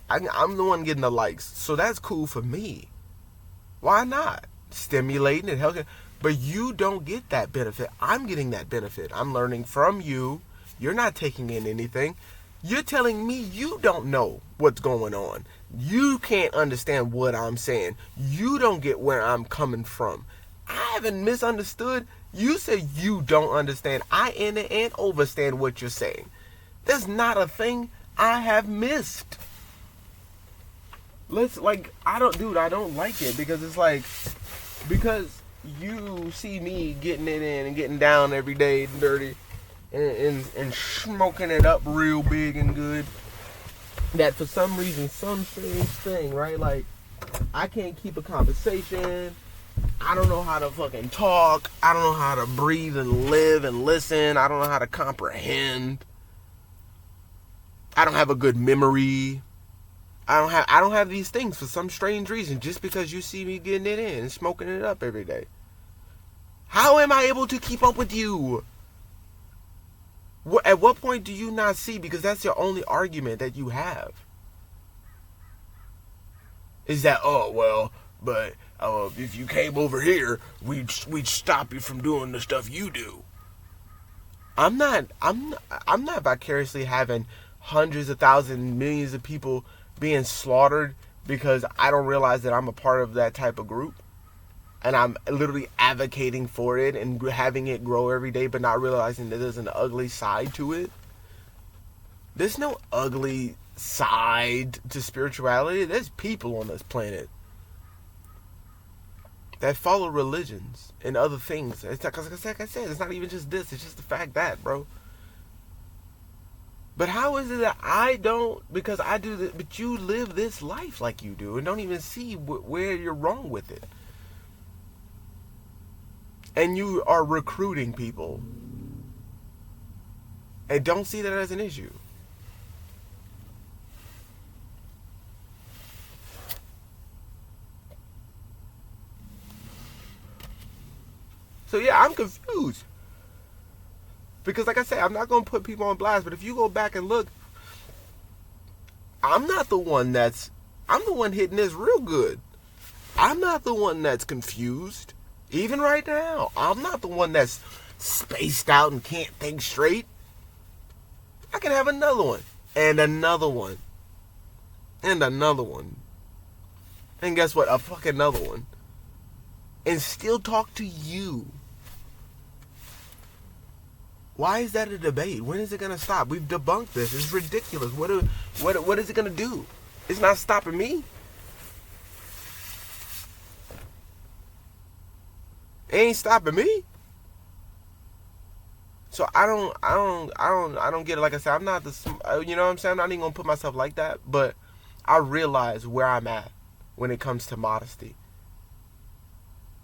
I'm the one getting the likes. So that's cool for me. Why not? Stimulating and helping. But you don't get that benefit. I'm getting that benefit. I'm learning from you. You're not taking in anything. You're telling me you don't know what's going on. You can't understand what I'm saying. You don't get where I'm coming from. I haven't misunderstood. You say you don't understand. I in and overstand what you're saying. That's not a thing I have missed. I don't like it because it's like, because you see me getting it in and getting down every day and dirty and smoking it up real big and good, that for some reason, some strange thing, right? Like, I can't keep a conversation. I don't know how to fucking talk. I don't know how to breathe and live and listen. I don't know how to comprehend. I don't have a good memory. I don't have these things for some strange reason, just because you see me getting it in and smoking it up every day. How am I able to keep up with you? At what point do you not see? Because that's your only argument that you have. Is that, oh, well, but if you came over here, we'd stop you from doing the stuff you do. I'm not vicariously having hundreds of thousands, millions of people being slaughtered because I don't realize that I'm a part of that type of group. And I'm literally advocating for it and having it grow every day, but not realizing that there's an ugly side to it. There's no ugly side to spirituality. There's people on this planet that follow religions and other things. It's like I said, it's not even just this. It's just the fact that, bro. But how is it that I don't, because I do this, but you live this life like you do and don't even see where you're wrong with it? And you are recruiting people and don't see that as an issue. So yeah, I'm confused. Because like I said, I'm not going to put people on blast, but if you go back and look, I'm the one hitting this real good. I'm not the one that's confused. Even right now, I'm not the one that's spaced out and can't think straight. I can have another one, and another one, and another one. And guess what? A fucking another one. And still talk to you. Why is that a debate? When is it going to stop? We've debunked this. It's ridiculous. What is it going to do? It's not stopping me. It ain't stopping me. So I don't get it. Like I said, I'm not you know what I'm saying? I'm not even gonna put myself like that, but I realize where I'm at when it comes to modesty.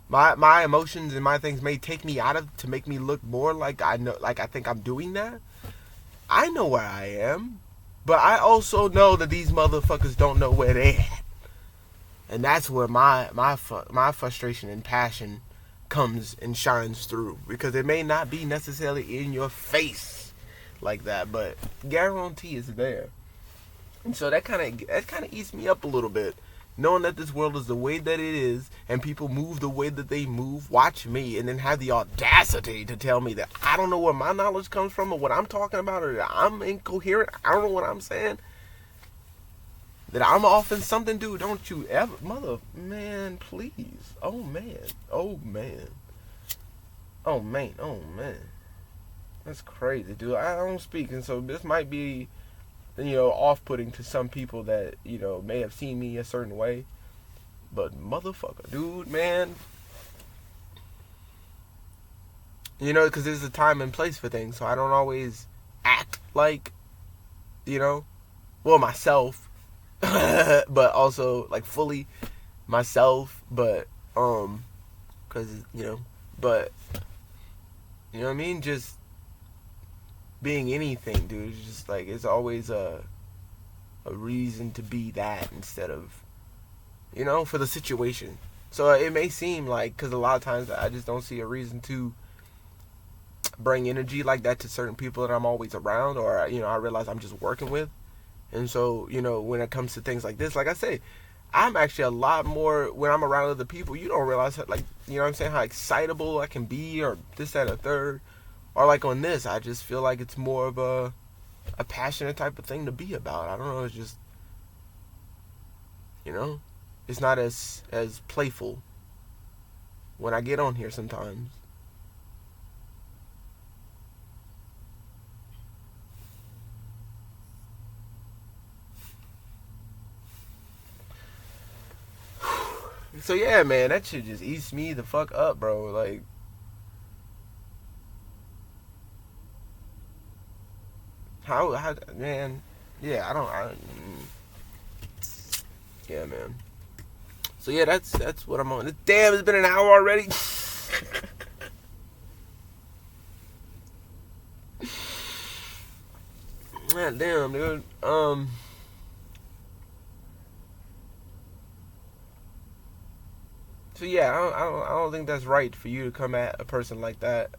My emotions and my things may take me out of to make me look more like I think I'm doing that. I know where I am, but I also know that these motherfuckers don't know where they at, and that's where my frustration and passion comes and shines through, because it may not be necessarily in your face like that, but guarantee is there. And so that kind of eats me up a little bit, knowing that this world is the way that it is and people move the way that they move. Watch me, and then have the audacity to tell me that I don't know where my knowledge comes from or what I'm talking about, or that I'm incoherent, I don't know what I'm saying, that I'm off in something. Dude, don't you ever, man, please. Oh man. That's crazy, dude. I don't speak, and so this might be, off-putting to some people that, may have seen me a certain way. But motherfucker, dude, man. You know, because there's a time and place for things. So I don't always act like, you know, well, myself. But also, like, fully myself. But, because, you know, but, you know what I mean? Just being anything, dude. It's just, like, it's always a reason to be that instead of, you know, for the situation. So it may seem like, because a lot of times I just don't see a reason to bring energy like that to certain people that I'm always around, or, you know, I realize I'm just working with. And so, you know, when it comes to things like this, like I say, I'm actually a lot more, when I'm around other people, you don't realize, like, you know what I'm saying, how excitable I can be, or this, that, or third. Or like on this, I just feel like it's more of a passionate type of thing to be about. I don't know, it's just, you know, it's not as playful when I get on here sometimes. So yeah, man, that shit just eats me the fuck up, bro. Like, how, man, yeah, yeah, man. So yeah, that's what I'm on. Damn, it's been an hour already. Man, damn, dude. So yeah, I don't think that's right for you to come at a person like that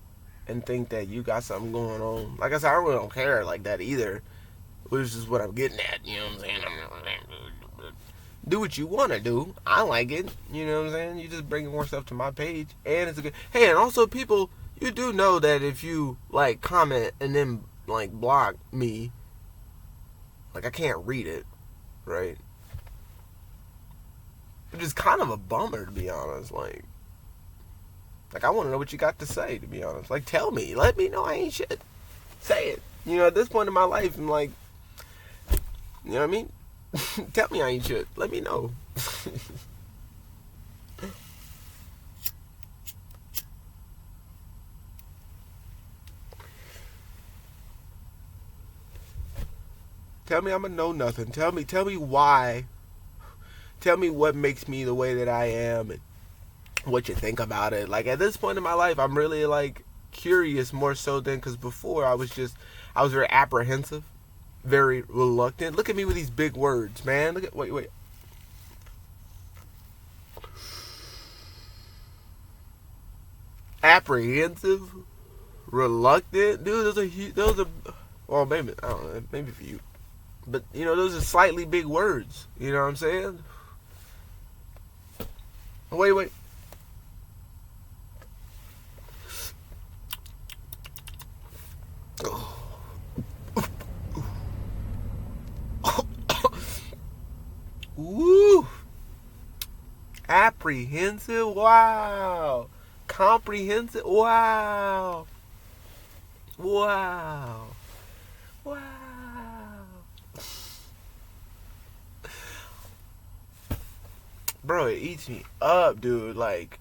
and think that you got something going on. Like I said, I really don't care like that either. Which is what I'm getting at. You know what I'm saying? Do what you want to do. I like it. You know what I'm saying? You just bring more stuff to my page, and it's a good. Hey, and also people, you do know that if you like comment and then like block me, like I can't read it, right? Which is kind of a bummer, to be honest. Like I want to know what you got to say, to be honest. Like, tell me. Let me know I ain't shit. Say it. You know, at this point in my life, I'm like, you know what I mean? Tell me I ain't shit. Let me know. Tell me I'm a know nothing. Tell me why. Tell me what makes me the way that I am and what you think about it. Like, at this point in my life, I'm really, like, curious more so than, because before I was very apprehensive, very reluctant. Look at me with these big words, man. Look at, wait. Apprehensive, reluctant, dude. Those are, well, maybe, I don't know, maybe for you, but, you know, those are slightly big words. You know what I'm saying? Wait. Woo! Apprehensive, wow. Comprehensive, wow. Bro, it eats me up, dude. Like,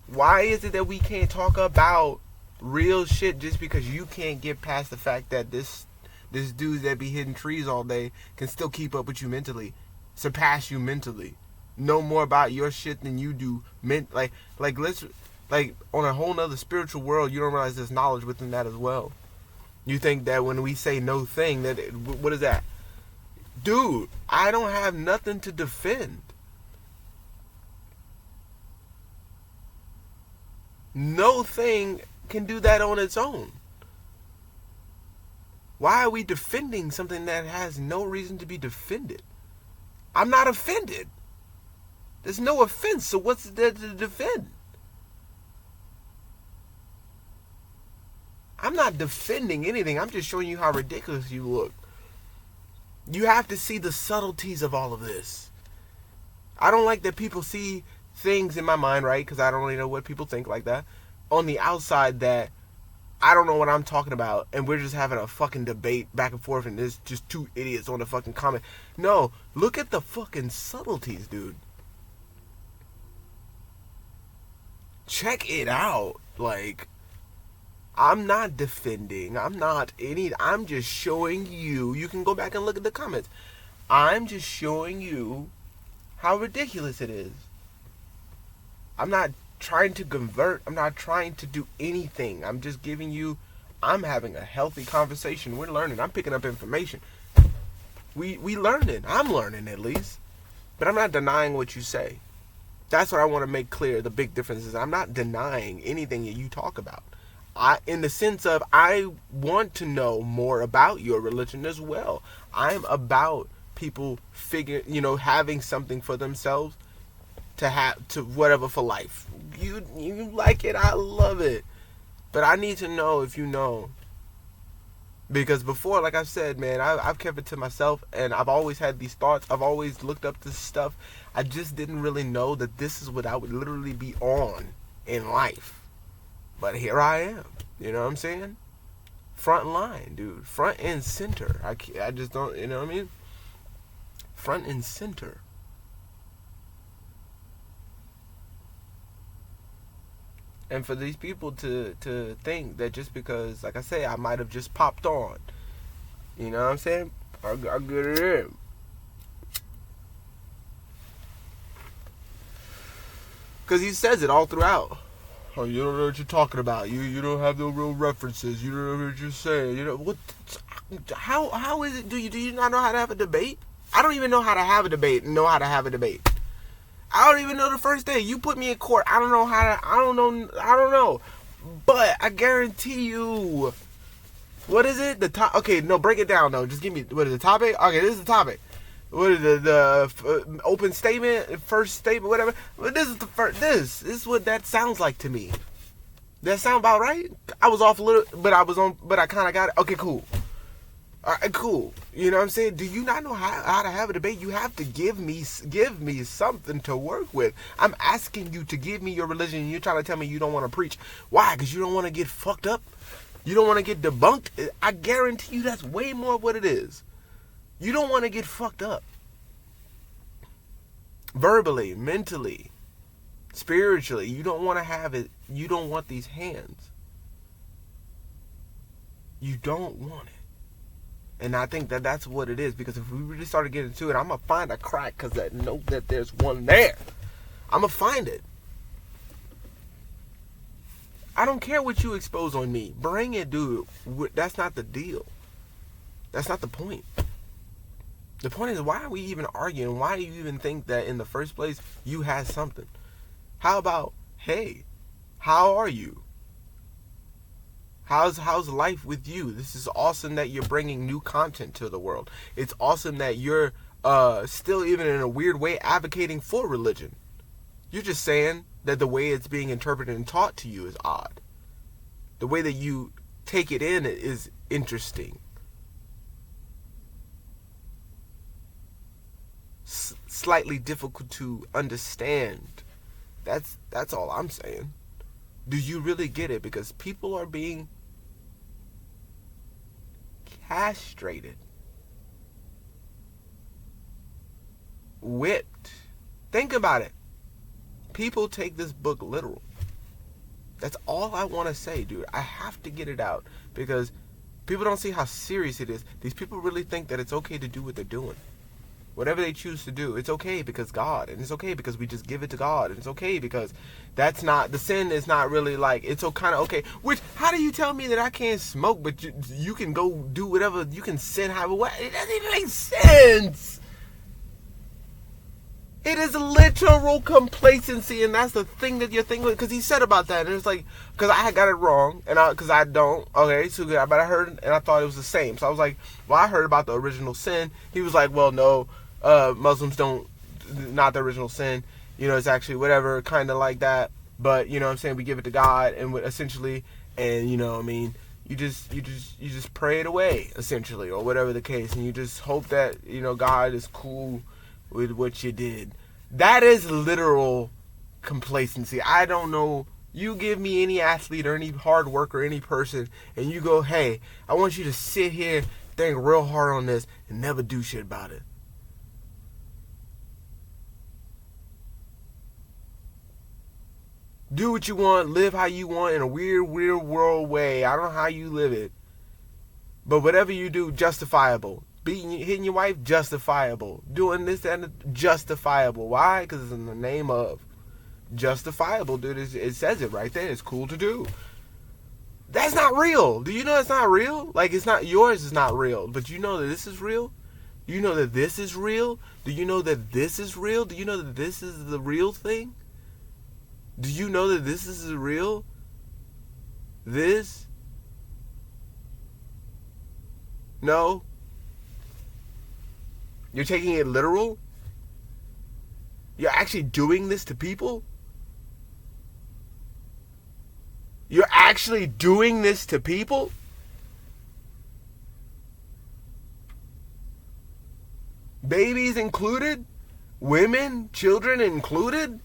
why is it that we can't talk about real shit just because you can't get past the fact that this dude that be hitting trees all day can still keep up with you mentally, surpass you mentally, know more about your shit than you do. Let's on a whole nother spiritual world, you don't realize there's knowledge within that as well. You think that when we say no thing, what is that? Dude, I don't have nothing to defend. No thing can do that on its own. Why are we defending something that has no reason to be defended? I'm not offended. There's no offense, so what's there to defend? I'm not defending anything. I'm just showing you how ridiculous you look. You have to see the subtleties of all of this. I don't like that people see things in my mind, right? Because I don't really know what people think like that. On the outside, that I don't know what I'm talking about, and we're just having a fucking debate back and forth, and there's just two idiots on the fucking comment. No, look at the fucking subtleties, dude. check it out. Like, I'm not defending. I'm just showing you. You can go back and look at the comments. I'm just showing you how ridiculous it is. I'm not trying to convert. I'm not trying to do anything. I'm just giving you. I'm having a healthy conversation. We're learning. I'm picking up information. We learning. I'm learning at least. But I'm not denying what you say. That's what I want to make clear. The big difference is I'm not denying anything that you talk about. In the sense of I want to know more about your religion as well. I'm about people having something for themselves to have to whatever for life. You like it, I love it. But I need to know if you know. Because before, like I said, man, I've kept it to myself, and I've always had these thoughts. I've always looked up this stuff. I just didn't really know that this is what I would literally be on in life. But here I am. You know what I'm saying? Front line, dude. Front and center. I just don't, you know what I mean? Front and center. And for these people to think that just because, like I say, I might have just popped on. You know what I'm saying? I get it in. Because he says it all throughout. Oh, you don't know what you're talking about. You don't have no real references. You don't know what you're saying. You know what? How is it? Do you not know how to have a debate? I don't even know how to have a debate and know how to have a debate. I don't even know the first day. You put me in court. I don't know how to. I don't know. But I guarantee you. What is it? Okay, no, break it down though. Just give me. What is the topic? Okay, this is the topic. What is the open statement, first statement, whatever. But this is the first. This is what that sounds like to me. That sound about right? I was off a little, but I was on. But I kind of got it. Okay, cool. All right, cool. You know what I'm saying? Do you not know how to have a debate? You have to give me something to work with. I'm asking you to give me your religion, and you're trying to tell me you don't want to preach. Why? Because you don't want to get fucked up? You don't want to get debunked? I guarantee you that's way more what it is. You don't want to get fucked up. Verbally, mentally, spiritually. You don't want to have it. You don't want these hands. You don't want it. And I think that that's what it is. Because if we really started getting into it, I'm going to find a crack because I know that there's one there. I'm going to find it. I don't care what you expose on me. Bring it, dude. That's not the deal. That's not the point. The point is, why are we even arguing? Why do you even think that in the first place you had something? How about, hey, how are you? How's life with you? This is awesome that you're bringing new content to the world. It's awesome that you're still, even in a weird way, advocating for religion. You're just saying that the way it's being interpreted and taught to you is odd. The way that you take it in is interesting. Slightly difficult to understand. That's all I'm saying. Do you really get it? Because people are being castrated, whipped. Think about it. People take this book literal. That's all I want to say, dude. I have to get it out because people don't see how serious it is. These people really think that it's okay to do what they're doing. Whatever they choose to do, it's okay because God, and it's okay because we just give it to God, and it's okay because that's not, the sin is not really like, it's so kind of okay. Which, how do you tell me that I can't smoke, but you can go do whatever, you can sin however way? It doesn't even make sense. It is literal complacency, and that's the thing that you're thinking, because he said about that, and it's like, because I had got it wrong, and because I don't, okay, so good, but I heard, and I thought it was the same, so I was like, well, I heard about the original sin. He was like, well, no, Muslims don't, not the original sin, you know, it's actually whatever, kind of like that, but, you know what I'm saying, we give it to God, and essentially, and, you know what I mean, you just pray it away, essentially, or whatever the case, and you just hope that, you know, God is cool with what you did. That is literal complacency. I don't know. You give me any athlete or any hard worker, any person, and you go, hey, I want you to sit here, think real hard on this, and never do shit about it. Do what you want, live how you want in a weird world way. I don't know how you live it. But whatever you do, justifiable. Hitting your wife, justifiable. Doing this and justifiable. Why? Because it's in the name of. Justifiable, dude. It says it right there. It's cool to do. That's not real. Do you know it's not real? Like, it's not, yours is not real. But you know that this is real? You know that this is real? Do you know that this is real? Do you know that this is the real thing? Do you know that this is real? This? No? You're taking it literal? You're actually doing this to people? You're actually doing this to people? Babies included? Women? Children included?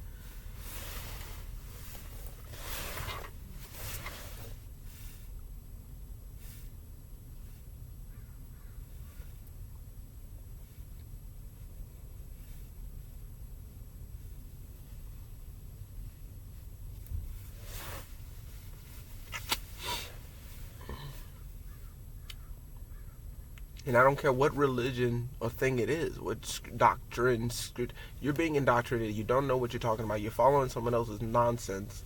And I don't care what religion or thing it is, what doctrine, you're being indoctrinated. You don't know what you're talking about. You're following someone else's nonsense.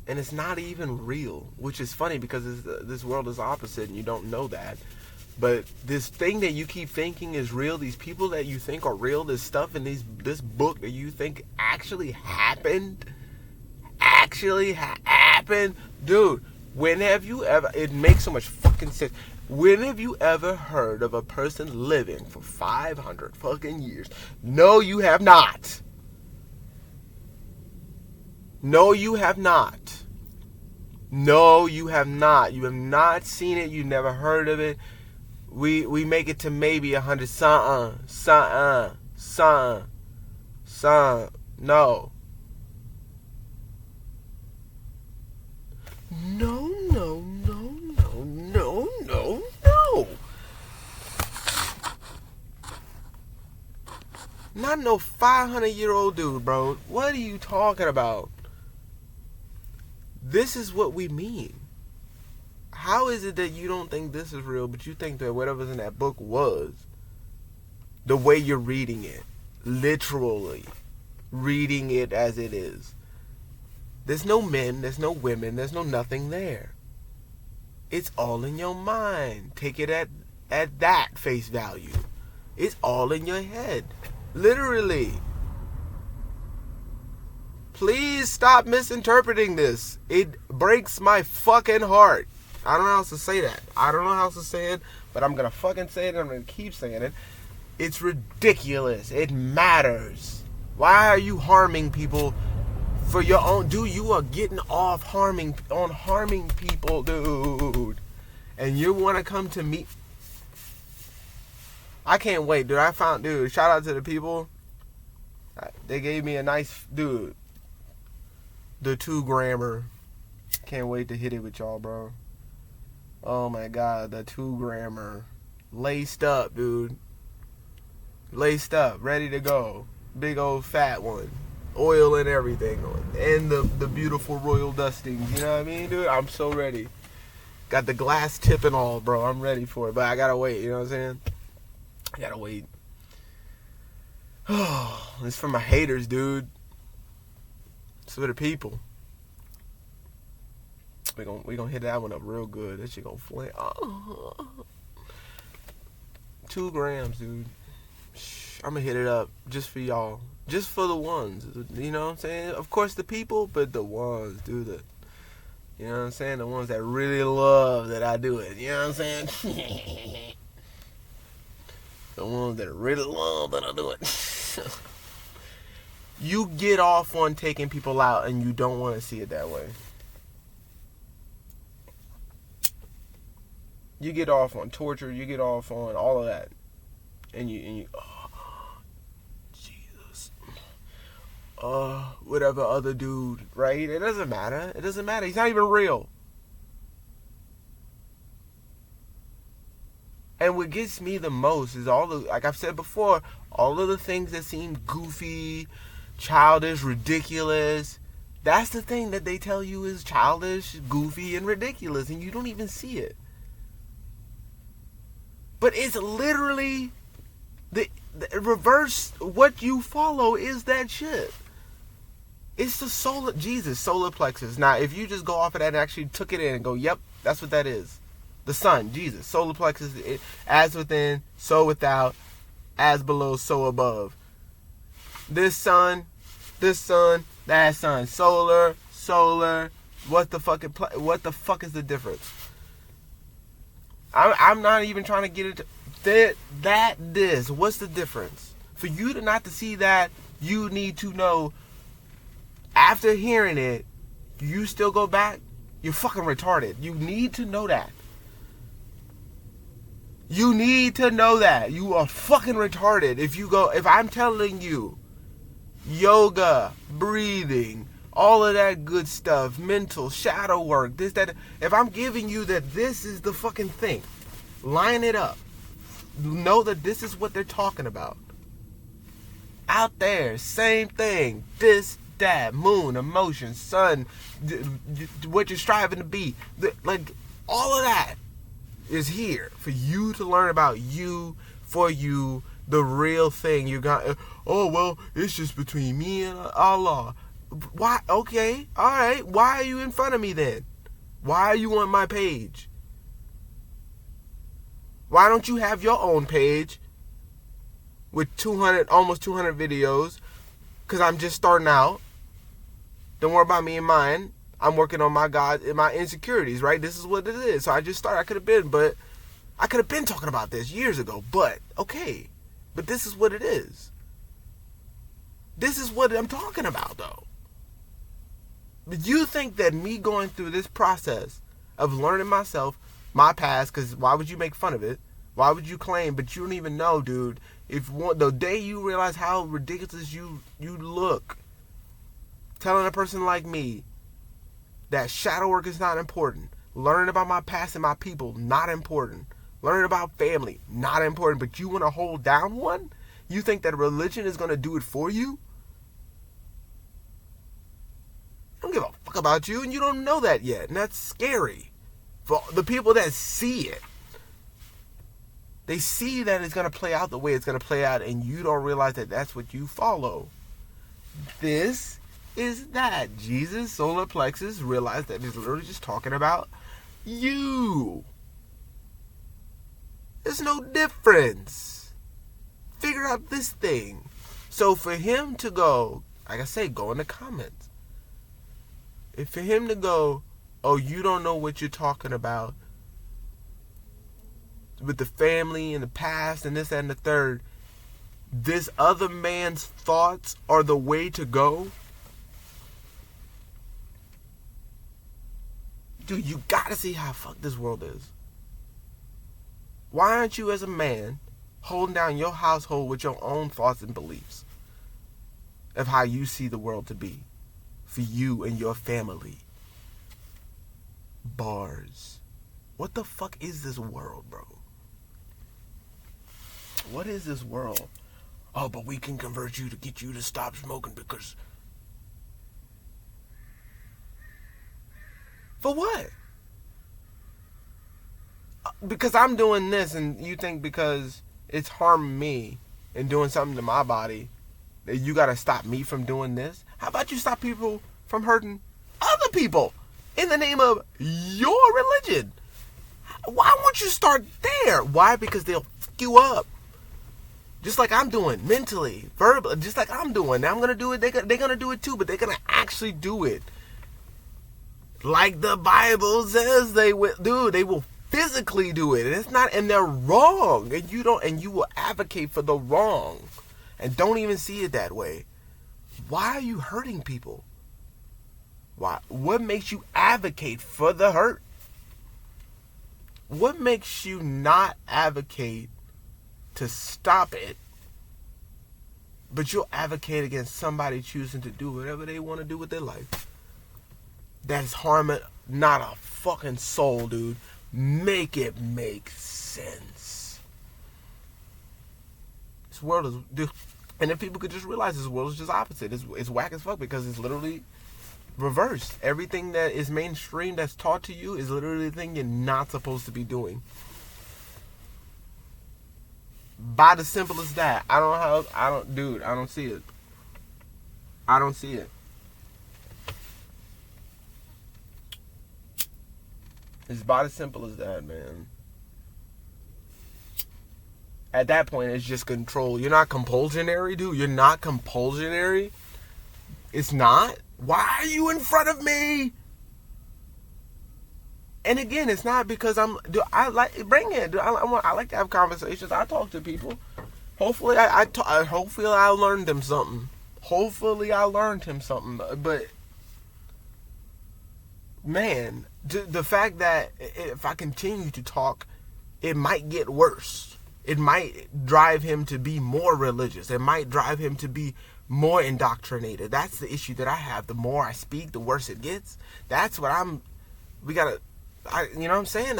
And it's not even real, which is funny because this world is opposite and you don't know that. But this thing that you keep thinking is real, these people that you think are real, this stuff in this book that you think actually happened, dude, when have you ever, it makes so much fucking sense. When have you ever heard of a person living for 500 fucking years? No, you have not. No, you have not. No, you have not. You have not seen it. You never heard of it. We make it to maybe 100 no. No. Not no 500-year-old dude, bro. What are you talking about? This is what we mean. How is it that you don't think this is real, but you think that whatever's in that book was? The way you're reading it. Literally. Reading it as it is. There's no men, there's no women, there's no nothing there. It's all in your mind. Take it at that face value. It's all in your head. Literally. Please stop misinterpreting this. It breaks my fucking heart. I don't know how else to say that. I don't know how else to say it, but I'm going to fucking say it and I'm going to keep saying it. It's ridiculous. It matters. Why are you harming people for your own? Dude, you are getting off harming people, dude. And you want to come to me. I can't wait, dude. Dude, shout out to the people. They gave me a nice, dude. The 2 grammer. Can't wait to hit it with y'all, bro. Oh my god, the 2 grammer. Laced up, dude. Laced up, ready to go. Big old fat one. Oil and everything on. And the beautiful royal dustings. You know what I mean, dude? I'm so ready. Got the glass tip and all, bro. I'm ready for it. But I gotta wait, you know what I'm saying? I gotta wait. Oh, it's for my haters, dude. It's for the people. We gonna hit that one up real good. That shit gonna flame. Oh. 2 grams, dude. I'm gonna hit it up just for y'all. Just for the ones. You know what I'm saying? Of course the people, but the ones, dude. You know what I'm saying? The ones that really love that I do it. You know what I'm saying? The ones that really love that I do it. You get off on taking people out and you don't want to see it that way. You get off on torture, you get off on all of that. And you oh, Jesus. Whatever other dude, right? It doesn't matter. It doesn't matter. He's not even real. And what gets me the most is like I've said before, all of the things that seem goofy, childish, ridiculous, That's the thing that they tell you is childish, goofy, and ridiculous, and you don't even see it. But it's literally the reverse. What you follow is that shit. It's the solar plexus. Now, if you just go off of that and actually took it in and go, yep, that's what that is. The sun, Jesus, solar plexus, as within, so without, as below, so above. This sun, that sun. Solar. What the fuck is the difference? I'm not even trying to get into this. What's the difference? For you to not to see that, you need to know. After hearing it, you still go back. You're fucking retarded. You need to know that. You need to know that. You are fucking retarded. If I'm telling you, yoga, breathing, all of that good stuff, mental, shadow work, this, that, if I'm giving you that this is the fucking thing, line it up. Know that this is what they're talking about. Out there, same thing. This, that, moon, emotion, sun, what you're striving to be. Like, all of that is here for you to learn about you, for you, the real thing. You got, oh, well, it's just between me and Allah. Why? Okay, all right. Why are you in front of me then? Why are you on my page? Why don't you have your own page with almost 200 videos? Because I'm just starting out. Don't worry about me and mine. I'm working on my God and my insecurities, right? This is what it is. So I just started. I could have been talking about this years ago, but okay. But this is what it is. This is what I'm talking about, though. But you think that me going through this process of learning myself, my past, because why would you make fun of it? Why would you claim? But you don't even know, dude. The day you realize how ridiculous you look, telling a person like me that shadow work is not important, learning about my past and my people, not important, learning about family, not important, but you want to hold down one? You think that religion is going to do it for you? I don't give a fuck about you, and you don't know that yet, and that's scary. For the people that see it, they see that it's going to play out the way it's going to play out, and you don't realize that that's what you follow. This is that. Jesus, solar plexus, realize that it's literally just talking about you. There's no difference. Figure out this thing. So for him to go, like I say, go in the comments. If for him to go, oh, you don't know what you're talking about with the family and the past and this, that, and the third, this other man's thoughts are the way to go. Dude, you gotta see how fucked this world is. Why aren't you as a man holding down your household with your own thoughts and beliefs of how you see the world to be for you and your family? Bars. What the fuck is this world, bro? What is this world? Oh, but we can convert you to get you to stop smoking because... For what? Because I'm doing this and you think because it's harming me and doing something to my body that you gotta stop me from doing this? How about you stop people from hurting other people in the name of your religion? Why won't you start there? Why? Because they'll fuck you up. Just like I'm doing mentally, verbally, just like I'm doing. Now I'm going to do it. They're going to do it too, but they're going to actually do it. Like the Bible says they will do. They will physically do it. And it's not, and they're wrong. And you will advocate for the wrong. And don't even see it that way. Why are you hurting people? Why? What makes you advocate for the hurt? What makes you not advocate to stop it, but you'll advocate against somebody choosing to do whatever they want to do with their life? That is harming not a fucking soul, dude. Make it make sense. This world is, dude, and if people could just realize this world is just opposite. It's whack as fuck because it's literally reversed. Everything that is mainstream that's taught to you is literally the thing you're not supposed to be doing. By the simple as that. I don't see it. I don't see it. It's about as simple as that, man. At that point, it's just control. You're not compulsionary, dude. You're not compulsionary. It's not. Why are you in front of me? And again, it's not because I like bring it. I like to have conversations. I talk to people. Hopefully, hopefully I learned them something. Hopefully, I learned him something. But man, the fact that if I continue to talk, it might get worse. It might drive him to be more religious. It might drive him to be more indoctrinated. That's the issue that I have. The more I speak, the worse it gets. That's what you know what I'm saying?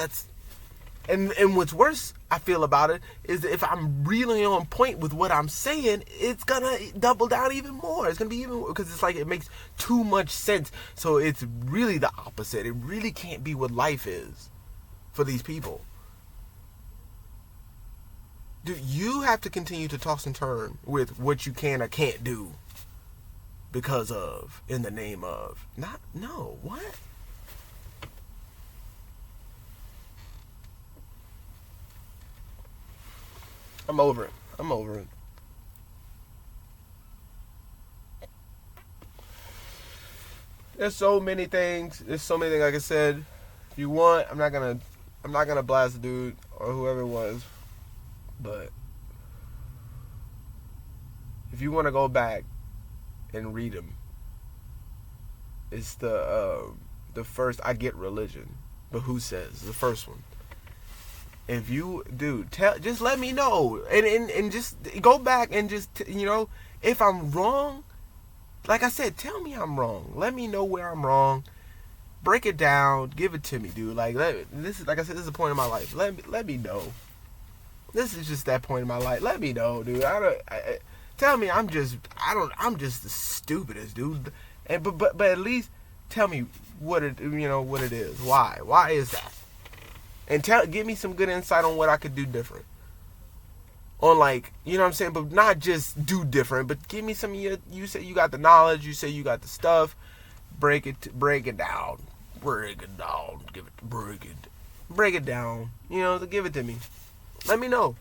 And what's worse, I feel about it, is that if I'm really on point with what I'm saying, it's gonna double down even more. It's gonna be even more, because it's like it makes too much sense. So it's really the opposite. It really can't be what life is for these people. Dude, you have to continue to toss and turn with what you can or can't do because of, in the name of. What? I'm over it. There's so many things. Like I said, if you want, I'm not gonna blast the dude or whoever it was. But if you want to go back and read them, it's the first I Get Religion, but who says the first one. If you just let me know and just go back and just if I'm wrong, like I said, tell me I'm wrong. Let me know where I'm wrong. Break it down, give it to me, dude. Like this is a point in my life. Let me know. This is just that point in my life. Let me know, dude. Tell me I'm just the stupidest, dude. And but at least tell me what it is. Why is that? And give me some good insight on what I could do different. On like, you know what I'm saying, but not just do different, but give me some. You say you got the knowledge. You say you got the stuff. Break it down. Break it down. Break it down. Give it to me. Let me know.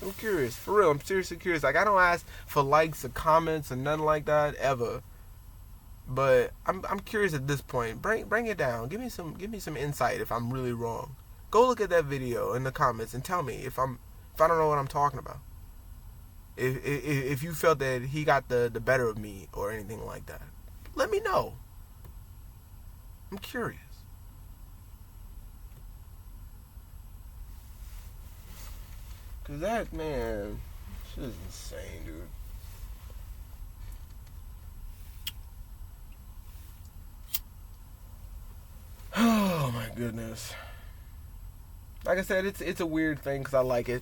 I'm curious. For real, I'm seriously curious. Like, I don't ask for likes or comments or nothing like that ever. But I'm curious at this point. Bring it down. Give me some insight if I'm really wrong. Go look at that video in the comments and tell me if I don't know what I'm talking about. If you felt that he got the better of me or anything like that. Let me know. I'm curious. Cause that man, shit is insane, dude. Oh my goodness. Like I said, it's a weird thing because I like it.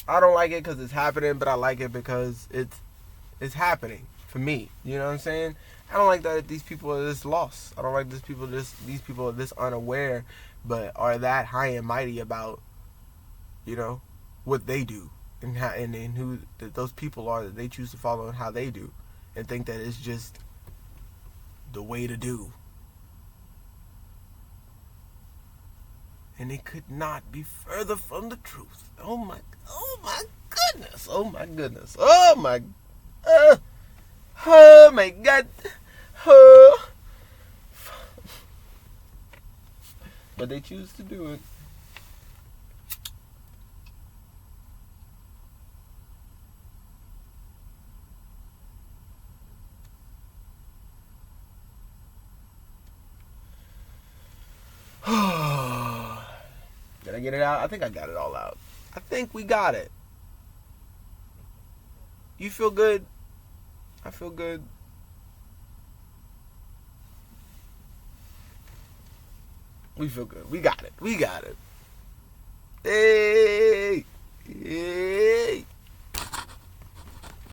I don't like it because it's happening, but I like it because it's happening for me. You know what I'm saying? I don't like that these people are this lost. I don't like these people are this unaware, but are that high and mighty about, what they do and how and who those people are that they choose to follow and how they do, and think that it's just the way to do. And it could not be further from the truth. Oh my goodness. Oh my goodness. Oh my God. Oh. But they choose to do it. Did I get it out? I think I got it all out. I think we got it. You feel good? I feel good. We feel good. We got it. Hey! Hey!